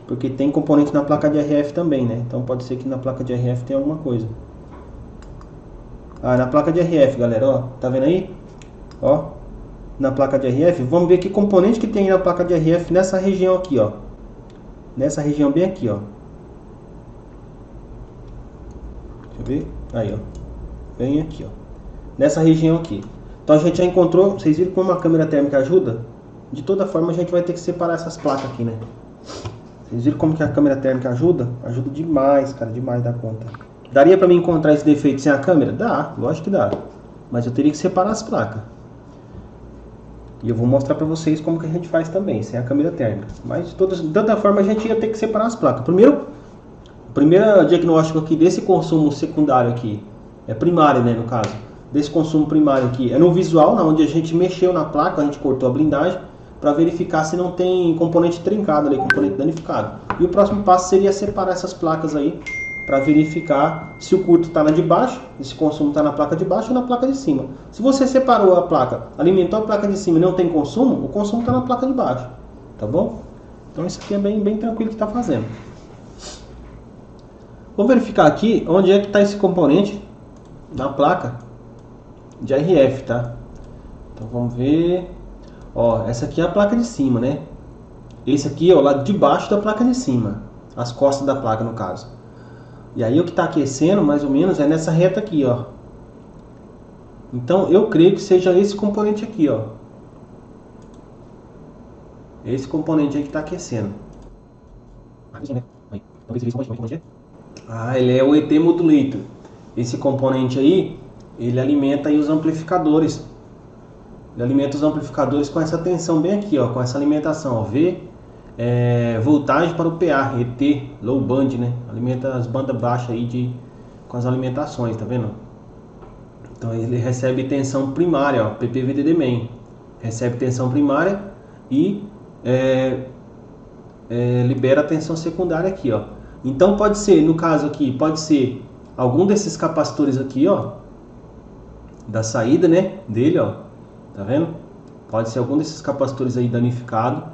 [SPEAKER 1] porque tem componente na placa de RF também, né? Então pode ser que na placa de RF tenha alguma coisa. Ah, na placa de RF, galera, ó, tá vendo aí? Ó, na placa de RF, vamos ver que componente que tem na placa de RF nessa região aqui, ó. Nessa região bem aqui, ó. Deixa eu ver. Aí, ó. Bem aqui, ó. Nessa região aqui. Então a gente já encontrou, vocês viram como a câmera térmica ajuda? De toda forma a gente vai ter que separar essas placas aqui, né? Vocês viram como que a câmera térmica ajuda? Ajuda demais, cara, demais da conta. Daria pra mim encontrar esse defeito sem a câmera? Dá, lógico que dá. Mas eu teria que separar as placas. E eu vou mostrar pra vocês como que a gente faz também, sem a câmera térmica. Mas de toda forma a gente ia ter que separar as placas. Primeiro diagnóstico aqui desse consumo secundário aqui, é primário, né, no caso. Desse consumo primário aqui, é no visual, onde a gente mexeu na placa, a gente cortou a blindagem, para verificar se não tem componente trincado ali, componente danificado. E o próximo passo seria separar essas placas aí, para verificar se o curto está na de baixo, esse consumo está na placa de baixo ou na placa de cima. Se você separou a placa, alimentou a placa de cima e não tem consumo, o consumo está na placa de baixo, tá bom? Então isso aqui é bem tranquilo que está fazendo. Vou verificar aqui onde é que está esse componente na placa de RF, tá? Então vamos ver. Ó, essa aqui é a placa de cima, né? Esse aqui é o lado de baixo da placa de cima, as costas da placa no caso. E aí o que está aquecendo mais ou menos é nessa reta aqui, ó. Então eu creio que seja esse componente aqui, ó. Esse componente aí que está aquecendo. Ah, ele é o ET Modulator. Esse componente aí, ele alimenta aí os amplificadores. Ele alimenta os amplificadores com essa tensão bem aqui, ó, com essa alimentação, ó, V, voltagem para o PA, ET, low band, né? Alimenta as bandas baixas aí com as alimentações, tá vendo? Então ele recebe tensão primária, ó, PPVDD main. Recebe tensão primária e libera a tensão secundária aqui, ó. Então pode ser, no caso aqui, pode ser algum desses capacitores aqui, ó, da saída, né, dele, ó. Tá vendo? Pode ser algum desses capacitores aí danificado.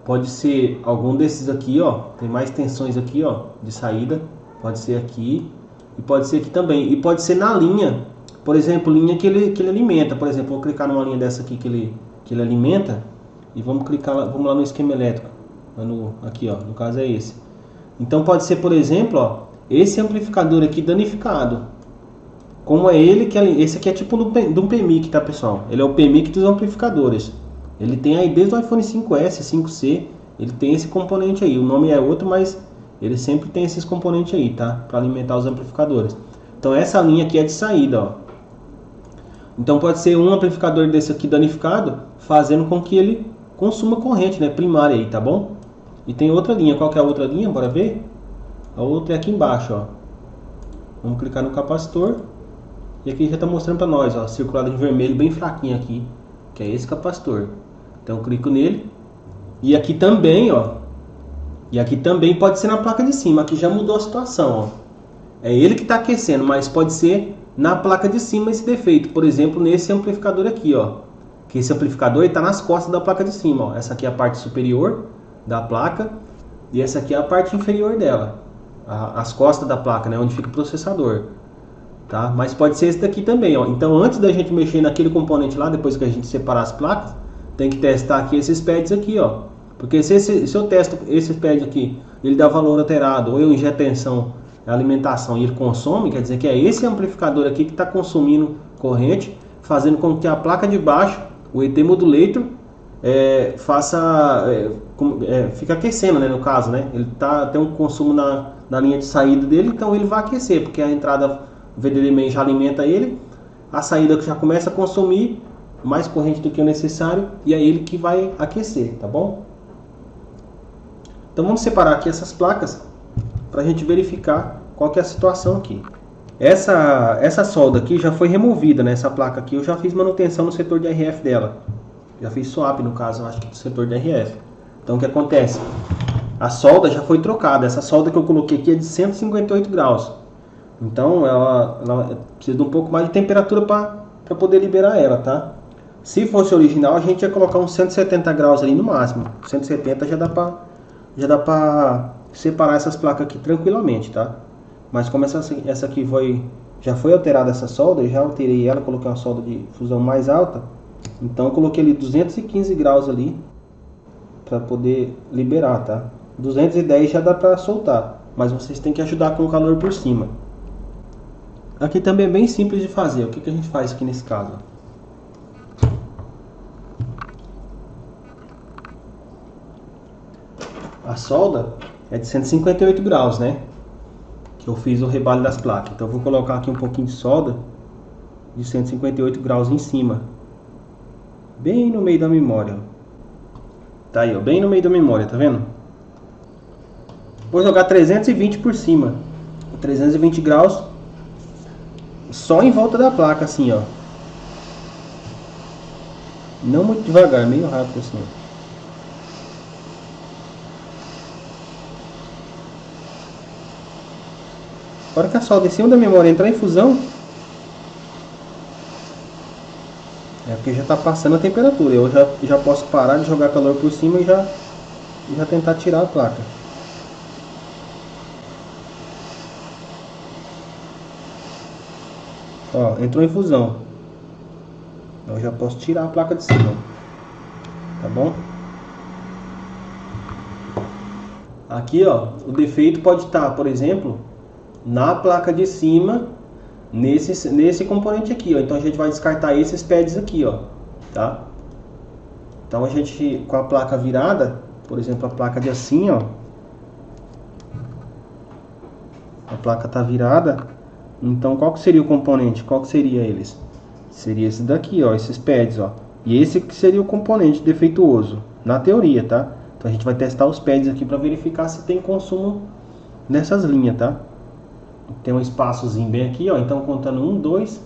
[SPEAKER 1] Pode ser algum desses aqui, ó. Tem mais tensões aqui, ó, de saída. Pode ser aqui. E pode ser aqui também. E pode ser na linha. Por exemplo, linha que ele alimenta. Por exemplo, vou clicar numa linha dessa aqui que ele alimenta. E vamos clicar lá, vamos lá no esquema elétrico. Aqui, ó. No caso é esse. Então pode ser, por exemplo, ó, esse amplificador aqui danificado. Como é ele que esse aqui é tipo de um PMIC, tá, pessoal? Ele é o PMIC dos amplificadores. Ele tem aí desde o iPhone 5S, 5C, ele tem esse componente aí. O nome é outro, mas ele sempre tem esses componentes aí, tá? Para alimentar os amplificadores. Então essa linha aqui é de saída, ó. Então pode ser um amplificador desse aqui danificado, fazendo com que ele consuma corrente, né, primária aí, tá bom? E tem outra linha. Qual que é a outra linha? Bora ver? A outra é aqui embaixo, ó. Vamos clicar no capacitor. E aqui já está mostrando para nós, ó, circulado em vermelho bem fraquinho aqui, que é esse capacitor. Então eu clico nele. E aqui também, ó. E aqui também pode ser na placa de cima. Aqui já mudou a situação, ó. É ele que está aquecendo, mas pode ser na placa de cima esse defeito. Por exemplo, nesse amplificador aqui, ó. Que esse amplificador está nas costas da placa de cima, ó. Essa aqui é a parte superior da placa e essa aqui é a parte inferior dela. As costas da placa, né, onde fica o processador. Tá? Mas pode ser esse daqui também, ó. Então antes da gente mexer naquele componente lá, depois que a gente separar as placas, tem que testar aqui esses pads aqui, ó. Porque se eu testo esse pad aqui, ele dá valor alterado, ou eu injeto tensão, alimentação e ele consome, quer dizer que é esse amplificador aqui que está consumindo corrente, fazendo com que a placa de baixo, o ET modulator, fica aquecendo, né, no caso, né? Ele tem um consumo na linha de saída dele, então ele vai aquecer, porque a entrada VDD-main já alimenta ele, a saída que já começa a consumir mais corrente do que o necessário e é ele que vai aquecer, tá bom? Então vamos separar aqui essas placas para a gente verificar qual que é a situação aqui. Essa solda aqui já foi removida, né? Essa placa aqui eu já fiz manutenção no setor de RF dela, já fiz swap no caso, acho que do setor de RF. Então o que acontece? A solda já foi trocada, essa solda que eu coloquei aqui é de 158 graus. Então ela precisa de um pouco mais de temperatura para poder liberar ela, tá? Se fosse original a gente ia colocar uns 170 graus ali no máximo. 170 já dá para separar essas placas aqui tranquilamente, tá? Mas como essa aqui já foi alterada essa solda, eu já alterei ela, coloquei uma solda de fusão mais alta. Então eu coloquei ali 215 graus ali para poder liberar, tá? 210 já dá para soltar, mas vocês têm que ajudar com o calor por cima. Aqui também é bem simples de fazer. O que a gente faz aqui nesse caso? A solda é de 158 graus, né? Que eu fiz o rebalho das placas. Então eu vou colocar aqui um pouquinho de solda de 158 graus em cima. Bem no meio da memória. Tá aí, ó, bem no meio da memória, tá vendo? Vou jogar 320 por cima. 320 graus. Só em volta da placa, assim, ó. Não muito devagar, meio rápido assim. A hora que a solda em cima da memória entrar em fusão, é porque já está passando a temperatura. Eu já posso parar de jogar calor por cima e já tentar tirar a placa. Ó, entrou em fusão. Eu já posso tirar a placa de cima. Tá bom? Aqui, ó, o defeito pode estar, por exemplo, na placa de cima, nesse componente aqui, ó. Então a gente vai descartar esses pads aqui, ó, tá? Então a gente, com a placa virada, por exemplo, a placa de assim, ó, a placa tá virada. Então qual que seria o componente? Qual que seria eles? Seria esse daqui, ó, esses pads, ó. E esse que seria o componente defeituoso, na teoria, tá? Então a gente vai testar os pads aqui para verificar se tem consumo nessas linhas, tá? Tem um espaçozinho bem aqui, ó. Então contando 1, 2,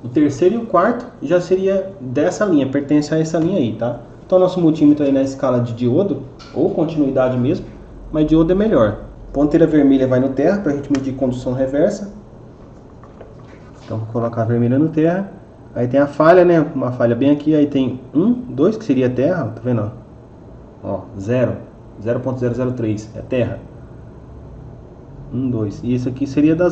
[SPEAKER 1] o terceiro e o quarto já seria dessa linha, pertence a essa linha aí, tá? Então nosso multímetro aí na escala de diodo, ou continuidade mesmo, mas diodo é melhor. Ponteira vermelha vai no terra para a gente medir condução reversa. Então vou colocar a vermelha no terra. Aí tem a falha, né? Uma falha bem aqui. Aí tem 1, 2, que seria terra. Tá vendo? Ó, 0.003 é terra. 1, 2. E esse aqui seria da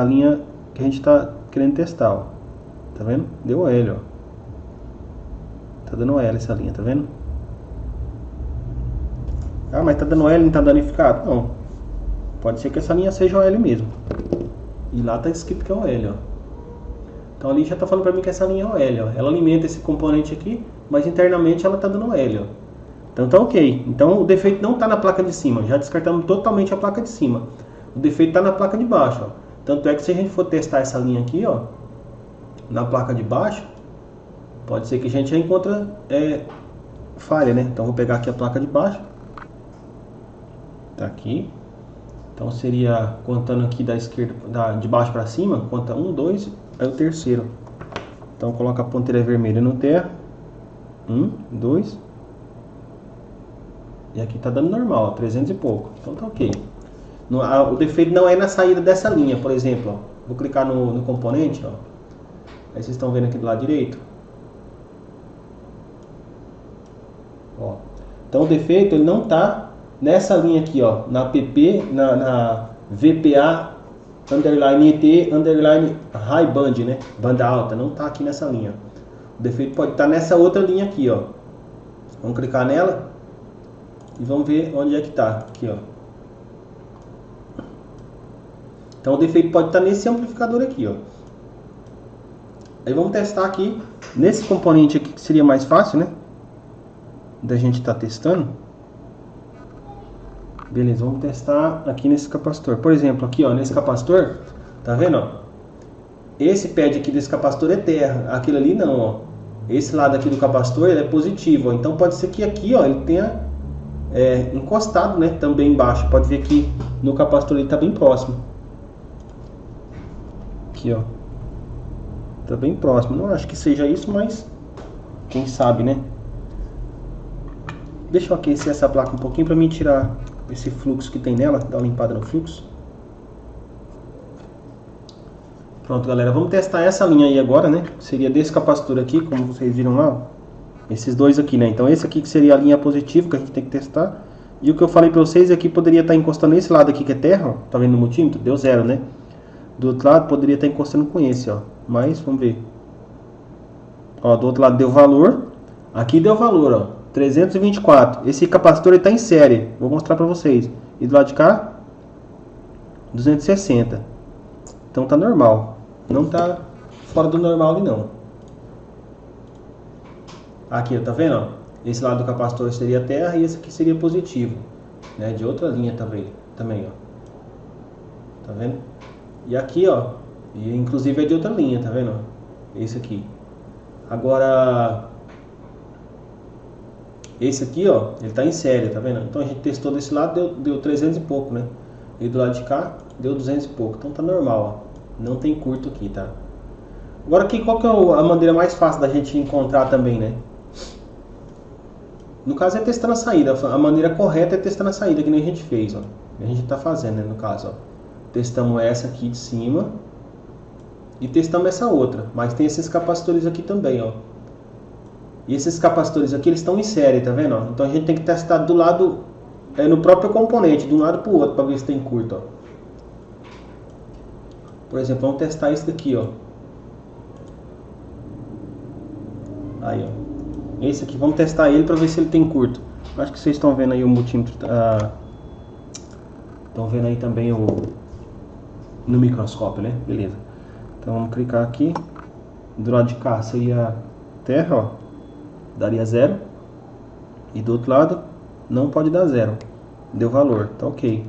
[SPEAKER 1] linha que a gente tá querendo testar, ó. Tá vendo? Deu OL, ó. Tá dando OL essa linha, tá vendo? Ah, mas tá dando OL e não tá danificado? Não. Pode ser que essa linha seja OL mesmo. E lá tá escrito que é OL, ó. Então ali já tá falando pra mim que essa linha é OL, ó. Ela alimenta esse componente aqui, mas internamente ela tá dando OL, ó. Então tá ok. Então o defeito não tá na placa de cima. Já descartamos totalmente a placa de cima. O defeito tá na placa de baixo, ó. Tanto é que se a gente for testar essa linha aqui, ó, na placa de baixo, pode ser que a gente já encontre falha, né? Então vou pegar aqui a placa de baixo. Tá aqui. Então seria, contando aqui da esquerda, de baixo para cima, conta 1, 2, aí o terceiro. Então coloca a ponteira vermelha no terra. 1, 2. E aqui tá dando normal, 300 e pouco. Então tá ok. O defeito não é na saída dessa linha, por exemplo. Ó. Vou clicar no componente, ó. Aí vocês estão vendo aqui do lado direito. Ó. Então o defeito ele não tá nessa linha aqui, ó, na PP, na VPA underline ET underline high band, né? Banda alta, não tá aqui nessa linha. O defeito pode estar nessa outra linha aqui, ó. Vamos clicar nela e vamos ver onde é que tá aqui, ó. Então o defeito pode estar nesse amplificador aqui, ó. Aí vamos testar aqui nesse componente aqui que seria mais fácil, né? Da gente estar testando. Beleza, vamos testar aqui nesse capacitor. Por exemplo, aqui ó, nesse capacitor, tá vendo? Ó? Esse pad aqui desse capacitor é terra, aquilo ali não, ó. Esse lado aqui do capacitor ele é positivo, ó. Então pode ser que aqui ó, ele tenha encostado, né, também embaixo. Pode ver que no capacitor ele tá bem próximo. Aqui ó, tá bem próximo. Não acho que seja isso, mas quem sabe, né? Deixa eu aquecer essa placa um pouquinho para mim tirar esse fluxo que tem nela, dar uma limpada no fluxo. Pronto, galera, vamos testar essa linha aí agora, né? Seria desse capacitor aqui, como vocês viram lá, ó. Esses dois aqui, né? Então esse aqui que seria a linha positiva que a gente tem que testar. E o que eu falei para vocês aqui poderia estar encostando nesse lado aqui que é terra, ó. Tá vendo no multímetro? Deu 0, né? Do outro lado poderia estar encostando com esse, ó. Mas vamos ver. Ó, do outro lado deu valor. Aqui deu valor, ó. 324. Esse capacitor está em série. Vou mostrar para vocês. E do lado de cá, 260. Então tá normal. Não tá fora do normal ali não. Aqui, ó, tá vendo? Ó? Esse lado do capacitor seria terra e esse aqui seria positivo, né? De outra linha também, ó. Tá vendo? E aqui, ó, e inclusive é de outra linha, tá vendo? Esse aqui. Agora esse aqui, ó, ele tá em série, tá vendo? Então a gente testou desse lado, deu 300 e pouco, né? E do lado de cá, deu 200 e pouco. Então tá normal, ó. Não tem curto aqui, tá? Agora aqui, qual que é a maneira mais fácil da gente encontrar também, né? No caso é testando a saída. A maneira correta é testando a saída, que nem a gente fez, ó. A gente tá fazendo, né, no caso, ó. Testamos essa aqui de cima e testamos essa outra. Mas tem esses capacitores aqui também, ó. E esses capacitores aqui, eles estão em série, tá vendo? Ó? Então a gente tem que testar do lado, no próprio componente, de um lado para o outro, para ver se tem curto, ó. Por exemplo, vamos testar esse daqui, ó. Aí, ó. Esse aqui, vamos testar ele para ver se ele tem curto. Acho que vocês estão vendo aí o multímetro. Estão vendo aí também no microscópio, né? Beleza. Então vamos clicar aqui. Do lado de cá seria terra, ó. Daria 0. E do outro lado não pode dar 0. Deu valor, tá ok.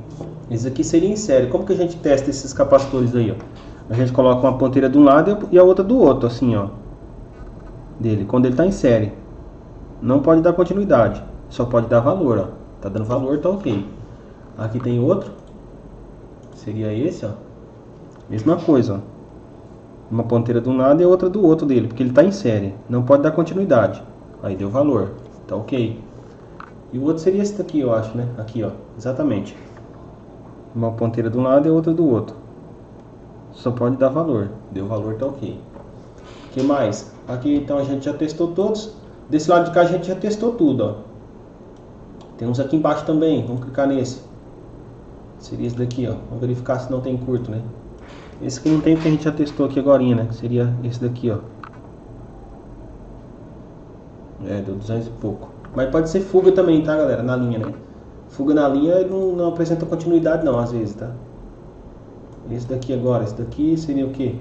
[SPEAKER 1] Esse aqui seria em série. Como que a gente testa esses capacitores aí, ó? A gente coloca uma ponteira de um lado e a outra do outro, assim, ó. Dele, quando ele tá em série. Não pode dar continuidade. Só pode dar valor, ó. Tá dando valor, tá ok. Aqui tem outro. Seria esse, ó. Mesma coisa, ó. Uma ponteira de um lado e a outra do outro dele, porque ele tá em série. Não pode dar continuidade. Aí deu valor, tá ok. E o outro seria esse daqui, eu acho, né? Aqui, ó, exatamente. Uma ponteira de um lado e a outra do outro. Só pode dar valor. Deu valor, tá ok. O que mais? Aqui, então, a gente já testou todos. Desse lado de cá a gente já testou tudo, ó. Tem uns aqui embaixo também, vamos clicar nesse. Seria esse daqui, ó. Vamos verificar se não tem curto, né? Esse aqui não tem porque a gente já testou aqui agora, né? Seria esse daqui, ó. Deu 200 e pouco. Mas pode ser fuga também, tá, galera? Na linha, né? Fuga na linha não apresenta continuidade, não, às vezes, tá? Esse daqui agora. Esse daqui seria o quê?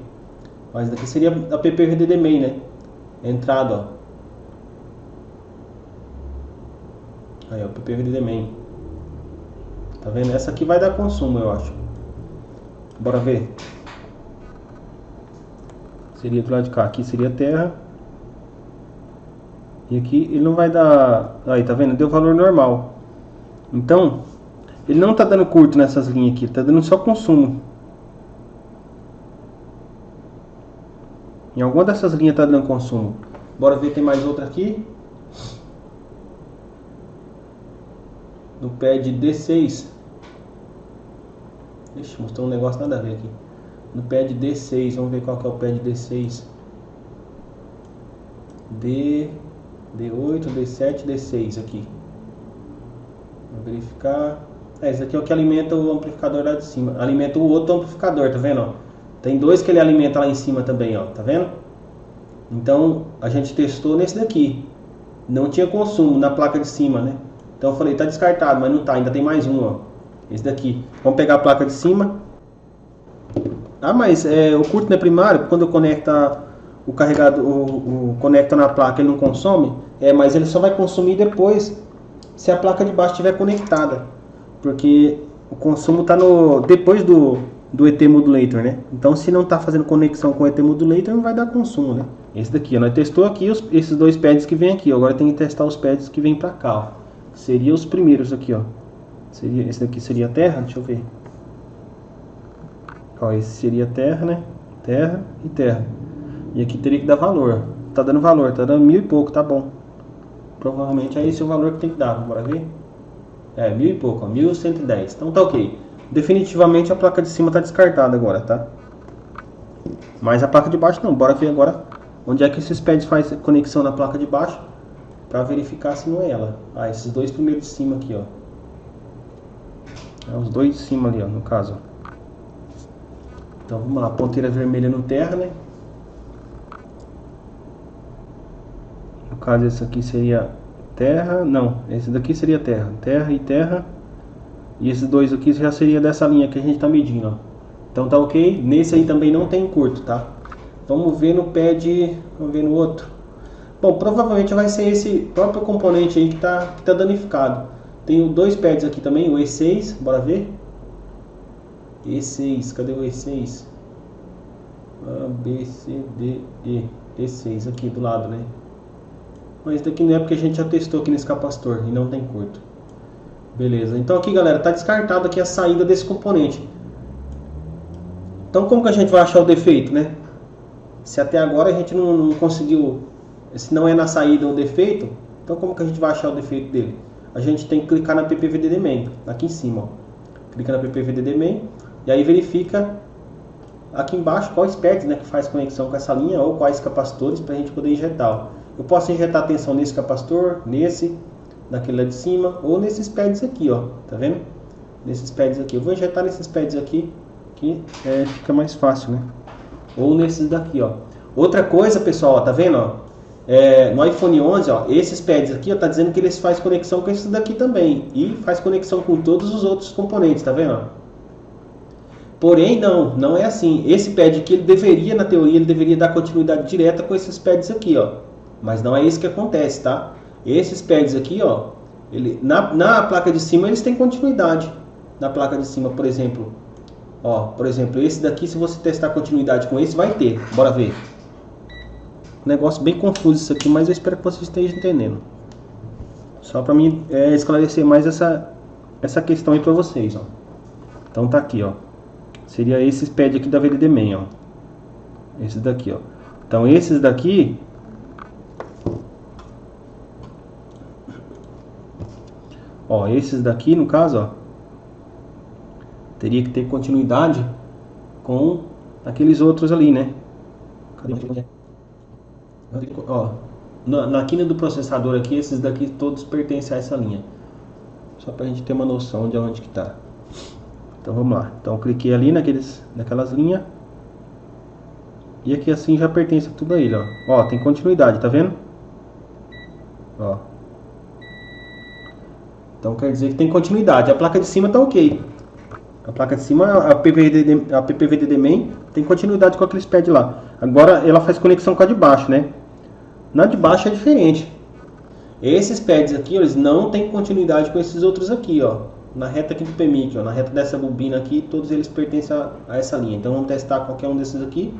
[SPEAKER 1] Mas esse daqui seria a PPVDD main, né? Entrada, ó. Aí, ó, PPVDD main. Tá vendo? Essa aqui vai dar consumo, eu acho. Bora ver. Seria do lado de cá. Aqui seria terra. E aqui ele não vai dar... Aí, tá vendo? Deu valor normal. Então, Ele não tá dando curto nessas linhas aqui, tá dando só consumo. Em alguma dessas linhas tá dando consumo. Bora ver, tem mais outra aqui. No pad D6. Ixi, mostrou um negócio nada a ver aqui. No pad D6, vamos ver qual que é o pad D6. D8, D7, D6 aqui. Vamos verificar. Esse aqui é o que alimenta o amplificador lá de cima. Alimenta o outro amplificador, tá vendo? Ó? Tem dois que ele alimenta lá em cima também, ó. Tá vendo? Então, a gente testou nesse daqui. Não tinha consumo na placa de cima, né? Então eu falei, tá descartado, mas não tá. Ainda tem mais um, ó. Esse daqui. Vamos pegar a placa de cima. Ah, mas o curto não é primário? Quando eu conecto o carregador, conecta na placa, ele não consome? Mas ele só vai consumir depois, se a placa de baixo estiver conectada. Porque o consumo está depois do ET Modulator, né? Então, se não está fazendo conexão com o ET Modulator, não vai dar consumo, né? Esse daqui, ó, nós testou aqui esses dois pads que vem aqui. Ó. Agora tem que testar os pads que vem para cá, ó. Seria os primeiros aqui, ó. Esse daqui seria terra, deixa eu ver. Ó, esse seria terra, né? Terra e terra. E aqui teria que dar valor. Tá dando valor, tá dando 1000 e pouco, tá bom. Provavelmente é esse o valor que tem que dar, bora ver? 1000 e pouco, ó, 1110. Então tá ok. Definitivamente a placa de cima tá descartada agora, tá? Mas a placa de baixo não. Bora ver agora onde é que esses pads fazem conexão na placa de baixo para verificar se não é ela. Ah, esses dois primeiros de cima aqui, ó. Os dois de cima ali, ó, no caso. Então vamos lá, ponteira vermelha no terra, né? No caso esse aqui seria terra, não, esse daqui seria terra, terra e terra. E esses dois aqui já seria dessa linha que a gente tá medindo, ó. Então tá ok, nesse aí também não tem curto, tá? Vamos ver no pad, vamos ver no outro. Bom, provavelmente vai ser esse próprio componente aí que tá danificado. Tenho dois pads aqui também, o E6, bora ver. E6, cadê o E6? A, B, C, D, E. E6 aqui do lado, né? Mas daqui não é porque a gente já testou aqui nesse capacitor e não tem curto. Beleza, então aqui galera, tá descartado aqui a saída desse componente. Então como que a gente vai achar o defeito, né? Se até agora a gente não conseguiu, se não é na saída o defeito, então como que a gente vai achar o defeito dele? A gente tem que clicar na PPVDD Main, aqui em cima, ó. Clica na PPVDD Main e aí verifica aqui embaixo quais pads, né, que faz conexão com essa linha ou quais capacitores para a gente poder injetar, ó. Eu posso injetar a tensão nesse capacitor, nesse, naquele lá de cima ou nesses pads aqui, ó, tá vendo? Nesses pads aqui, eu vou injetar nesses pads aqui, que fica mais fácil, né? Ou nesses daqui, ó. Outra coisa, pessoal, ó, tá vendo, ó? No iPhone 11, ó, esses pads aqui, ó, tá dizendo que eles fazem conexão com esses daqui também e faz conexão com todos os outros componentes, tá vendo? Ó? Porém, não é assim. Esse pad aqui, ele deveria, na teoria, ele deveria dar continuidade direta com esses pads aqui, ó. Mas não é isso que acontece, tá? Esses pads aqui, ó, na placa de cima eles têm continuidade. Na placa de cima, por exemplo, ó, esse daqui, se você testar continuidade com esse, vai ter. Bora ver. Negócio bem confuso isso aqui, mas eu espero que vocês estejam entendendo. Só para mim esclarecer mais essa questão aí para vocês, ó. Então tá aqui, ó. Seria esses pads aqui da VDD Main, ó. Esses daqui, ó. Então esses daqui, ó, esses daqui no caso, ó, teria que ter continuidade com aqueles outros ali, né? Cadê? Ó, na quina do processador aqui, esses daqui todos pertencem a essa linha. Só pra gente ter uma noção de onde que tá. Então vamos lá. Então eu cliquei ali naquelas linhas. E aqui assim já pertence a tudo a ele, ó. Ó, tem continuidade, tá vendo? Ó. Então quer dizer que tem continuidade. A placa de cima tá ok. A placa de cima, a PPVDD Main, tem continuidade com aqueles pads lá. Agora ela faz conexão com a de baixo, né? Na de baixo é diferente. Esses pads aqui, ó, eles não tem continuidade com esses outros aqui, ó. Na reta aqui do PMIC, ó, na reta dessa bobina aqui, todos eles pertencem a essa linha. Então vamos testar qualquer um desses aqui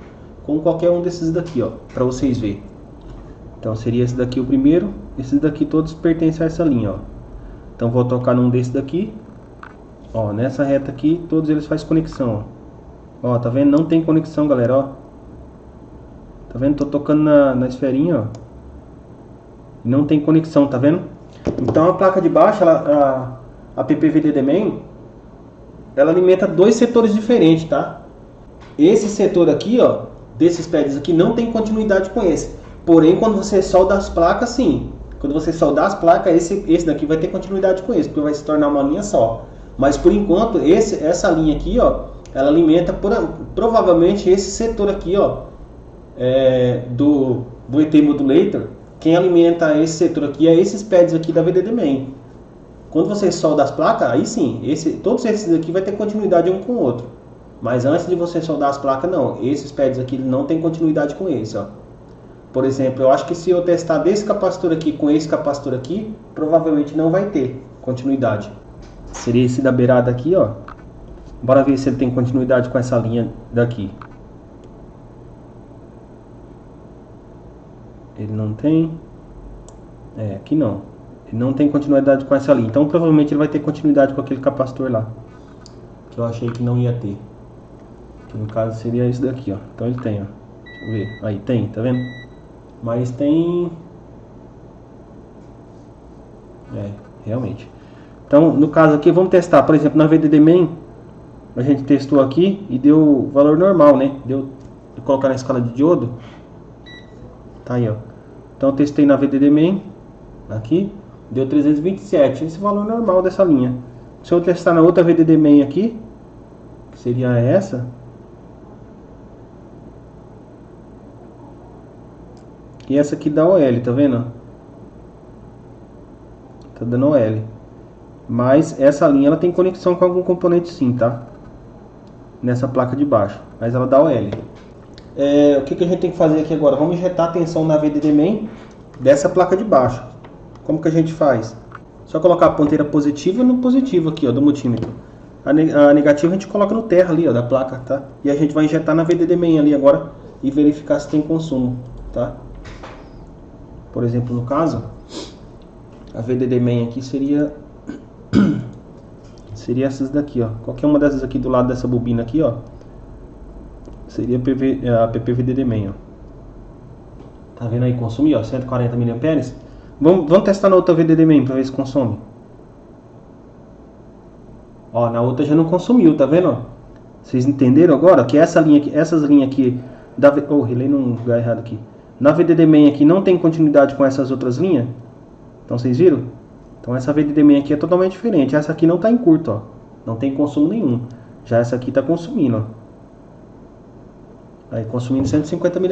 [SPEAKER 1] com qualquer um desses daqui, ó, para vocês verem. Então seria esse daqui o primeiro. Esses daqui todos pertencem a essa linha, ó. Então vou tocar num desse daqui. Ó, nessa reta aqui, todos eles fazem conexão, ó. Ó, tá vendo? Não tem conexão, galera, ó. Tá vendo? Tô tocando na esferinha, ó. Não tem conexão, tá vendo? Então a placa de baixo, a PPVDD Main, ela alimenta dois setores diferentes, tá? Esse setor aqui, ó, desses pads aqui, não tem continuidade com esse. Porém, quando você solda as placas, sim. Quando você soldar as placas, esse daqui vai ter continuidade com esse, porque vai se tornar uma linha só. Mas por enquanto, essa linha aqui, ó, ela alimenta provavelmente esse setor aqui, ó, do ET Modulator. Quem alimenta esse setor aqui é esses pads aqui da VDD Main. Quando você solda as placas, aí sim, todos esses aqui vai ter continuidade um com o outro. Mas antes de você soldar as placas, não. Esses pads aqui não tem continuidade com esse, ó. Por exemplo, eu acho que se eu testar desse capacitor aqui com esse capacitor aqui, provavelmente não vai ter continuidade. Seria esse da beirada aqui, ó. Bora ver se ele tem continuidade com essa linha daqui. Ele não tem. Aqui não. Ele não tem continuidade com essa linha. Então provavelmente ele vai ter continuidade com aquele capacitor lá, que eu achei que não ia ter. Que no caso seria esse daqui, ó. Então ele tem, ó. Deixa eu ver. Aí tem, tá vendo? Mas tem... realmente. Então, no caso aqui, vamos testar. Por exemplo, na VDD Main, a gente testou aqui e deu valor normal, né? Deu colocar na escala de diodo. Tá aí, ó. Então, eu testei na VDD Main, aqui, deu 327. Esse valor normal dessa linha. Se eu testar na outra VDD Main aqui, que seria essa... E essa aqui dá OL, tá vendo? Tá dando OL. Mas essa linha ela tem conexão com algum componente sim, tá? Nessa placa de baixo. Mas ela dá OL. O que a gente tem que fazer aqui agora? Vamos injetar a tensão na VDD Main dessa placa de baixo. Como que a gente faz? Só colocar a ponteira positiva no positivo aqui, ó, do multímetro. A negativa a gente coloca no terra ali, ó, da placa, tá? E a gente vai injetar na VDD Main ali agora e verificar se tem consumo, tá? Por exemplo, no caso, a VDD Main aqui seria essas daqui, ó. Qualquer uma dessas aqui do lado dessa bobina aqui, ó, seria a PPVDD Main, ó. Tá vendo aí consumir, ó, 140 mA. Vamos testar na outra VDD Main para ver se consome. Ó, na outra já não consumiu, tá vendo, ó? Vocês entenderam agora que essa linha aqui, essas linhas aqui da relei num lugar errado aqui. Na VDD Main aqui não tem continuidade com essas outras linhas. Então vocês viram? Então essa VDD Main aqui é totalmente diferente. Essa aqui não está em curto, ó. Não tem consumo nenhum. Já essa aqui está consumindo, ó. Aí consumindo 150 mA.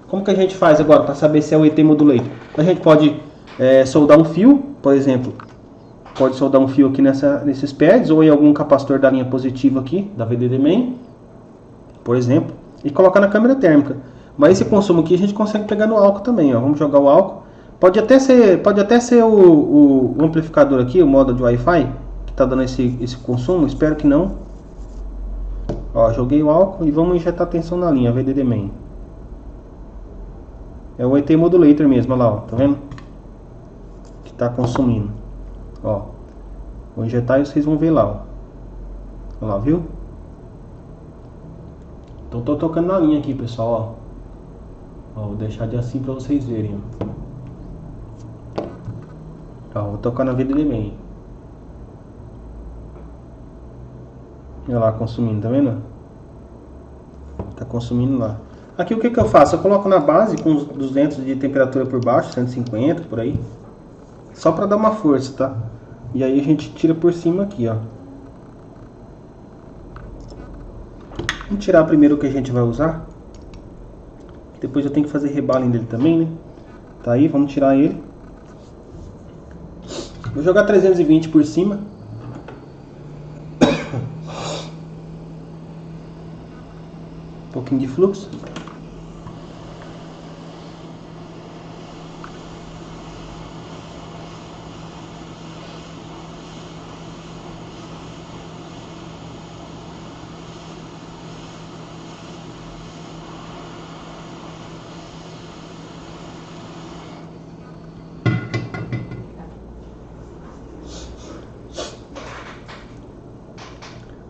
[SPEAKER 1] Como que a gente faz agora para saber se é o ET Modulator? A gente pode soldar um fio, por exemplo. Pode soldar um fio aqui nesses pads ou em algum capacitor da linha positiva aqui, da VDD Main, por exemplo, e colocar na câmera térmica. Mas esse consumo aqui a gente consegue pegar no álcool também, ó. Vamos jogar o álcool. Pode até ser o amplificador aqui, o modo de Wi-Fi, que está dando esse consumo. Espero que não. Ó, joguei o álcool e vamos injetar tensão na linha VDD Main. É o ET Modulator mesmo, olha lá, ó. Tá vendo? Que está consumindo. Ó, vou injetar e vocês vão ver lá, ó. Olha lá, viu? Então tô tocando na linha aqui, pessoal, ó. Vou deixar de assim para vocês verem, ó. Vou tocar na VDD Main. Olha lá, consumindo, tá vendo? Tá consumindo lá. Aqui o que eu faço? Eu coloco na base com os 200 de temperatura por baixo, 150 por aí. Só para dar uma força, tá? E aí a gente tira por cima aqui, ó. Vamos tirar primeiro o que a gente vai usar. Depois eu tenho que fazer rebalem dele também, né? Tá aí, vamos tirar ele. Vou jogar 320 por cima. Um pouquinho de fluxo.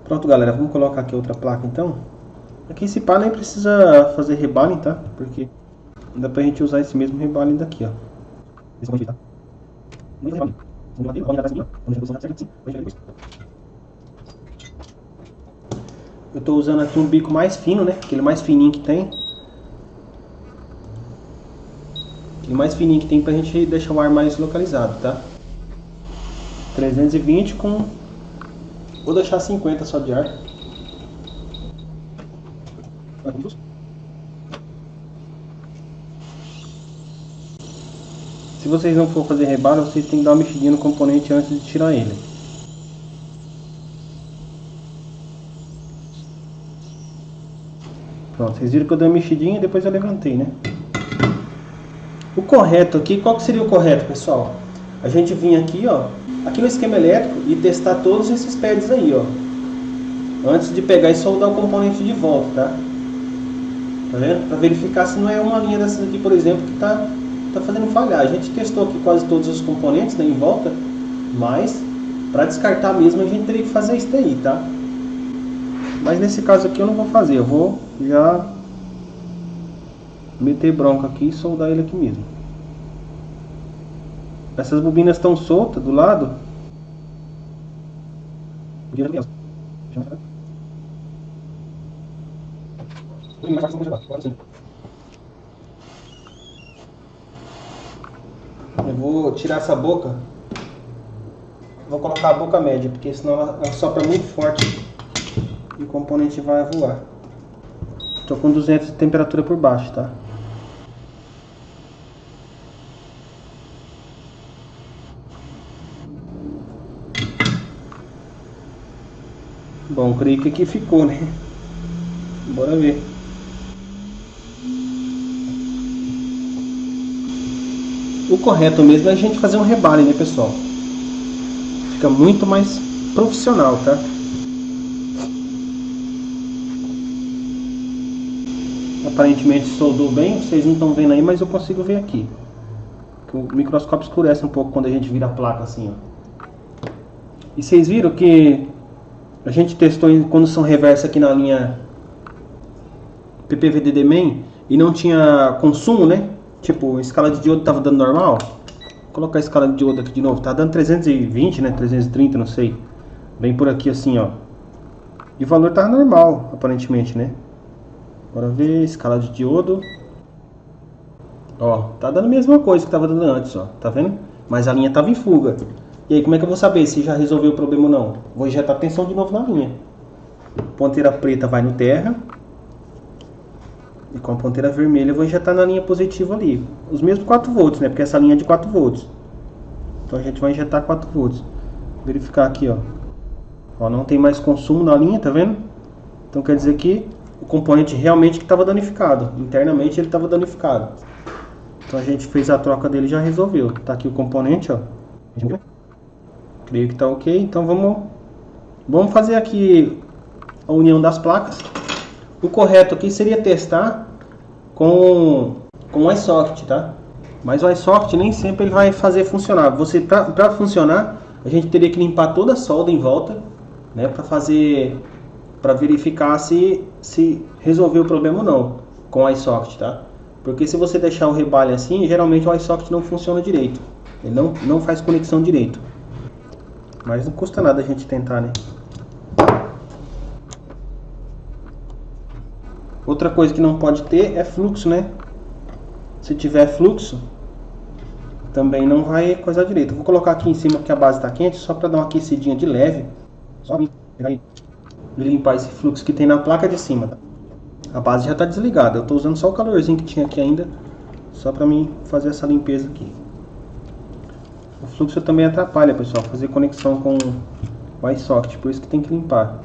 [SPEAKER 1] Pronto, galera, vamos colocar aqui outra placa então. Aqui esse pá nem precisa fazer rebaling, tá? Porque dá pra gente usar esse mesmo rebaling daqui, ó. Esse aqui, tá? Eu tô usando aqui um bico mais fino, né? Aquele mais fininho que tem. Aquele mais fininho que tem pra gente deixar o ar mais localizado, tá? 320 com... Vou deixar 50 só de ar. Se vocês não for fazer rebalo, vocês tem que dar uma mexidinha no componente antes de tirar ele. Pronto, vocês viram que eu dei uma mexidinha e depois eu levantei, né? O correto aqui, qual que seria o correto, pessoal? A gente vir aqui, ó, aqui no esquema elétrico e testar todos esses pads aí, ó. Antes de pegar e soldar o componente de volta, tá? Tá vendo? Para verificar se não é uma linha dessas aqui, por exemplo, que tá fazendo falhar. A gente testou aqui quase todos os componentes, né, em volta, mas para descartar mesmo a gente teria que fazer isso daí, tá? Mas nesse caso aqui eu não vou fazer, eu vou já meter bronca aqui e soldar ele aqui mesmo. Essas bobinas estão soltas do lado. Eu vou tirar essa boca. Vou colocar a boca média, porque senão ela sopra muito forte e o componente vai voar. Estou com 200 de temperatura por baixo, tá? Bom, creio que aqui ficou, né? Bora ver. O correto mesmo é a gente fazer um rebale, né, pessoal? Fica muito mais profissional, tá? Aparentemente soldou bem, vocês não estão vendo aí, mas eu consigo ver aqui. O microscópio escurece um pouco quando a gente vira a placa assim, ó. E vocês viram que a gente testou em condução reversa aqui na linha PPVDD main e não tinha consumo, né? Tipo, a escala de diodo estava dando normal. Vou colocar a escala de diodo aqui de novo. Tá dando 320, né? 330, não sei. Bem por aqui assim, ó. E o valor tá normal, aparentemente, né? Bora ver, escala de diodo. Ó, tá dando a mesma coisa que tava dando antes, ó. Tá vendo? Mas a linha tava em fuga. E aí, como é que eu vou saber se já resolveu o problema ou não? Vou injetar tensão de novo na linha. Ponteira preta vai no terra. E com a ponteira vermelha eu vou injetar na linha positiva ali. Os mesmos 4 volts, né? Porque essa linha é de 4 volts. Então a gente vai injetar 4 volts. Verificar aqui, ó. Ó, não tem mais consumo na linha, tá vendo? Então quer dizer que o componente realmente que estava danificado. Internamente ele estava danificado. Então a gente fez a troca dele e já resolveu. Tá aqui o componente, ó. Creio que tá ok. Então vamos fazer aqui a união das placas. O correto aqui seria testar com o iSocket, tá? Mas o iSocket nem sempre ele vai fazer funcionar. Para funcionar, a gente teria que limpar toda a solda em volta, né? Para verificar se resolveu o problema ou não com o iSocket, tá? Porque se você deixar o rebalho assim, geralmente o iSocket não funciona direito. Ele não faz conexão direito. Mas não custa nada a gente tentar, né? Outra coisa que não pode ter é fluxo, né? Se tiver fluxo, também não vai coisar direito. Eu vou colocar aqui em cima porque a base está quente, só para dar uma aquecidinha de leve. Só pegar aí e limpar esse fluxo que tem na placa de cima, tá? A base já está desligada. Eu estou usando só o calorzinho que tinha aqui ainda, só para mim fazer essa limpeza aqui. O fluxo também atrapalha, pessoal, fazer conexão com o iSocket, por isso que tem que limpar.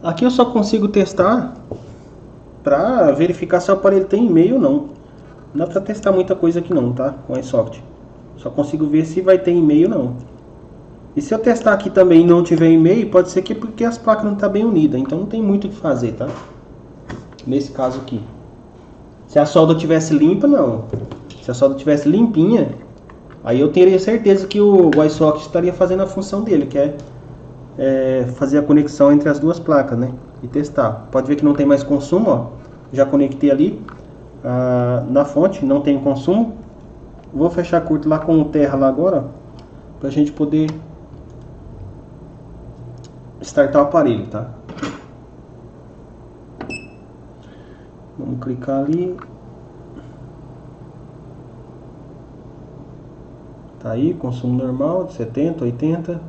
[SPEAKER 1] Aqui eu só consigo testar para verificar se o aparelho tem e-mail ou não. Não dá para testar muita coisa aqui não, tá? Com o iSocket. Só consigo ver se vai ter e-mail ou não. E se eu testar aqui também e não tiver e-mail, pode ser que é porque as placas não estão bem unidas. Então não tem muito o que fazer, tá? Nesse caso aqui. Se a solda tivesse limpa, não. Se a solda tivesse limpinha, Aí eu teria certeza que o WiSocket estaria fazendo a função dele, que é fazer a conexão entre as duas placas, né? E testar. Pode ver que não tem mais consumo, ó. Já conectei ali na fonte, não tem consumo. Vou fechar curto lá com o terra lá agora, pra gente poder startar o aparelho, tá? Vamos clicar ali. Tá aí, consumo normal, 70, 80.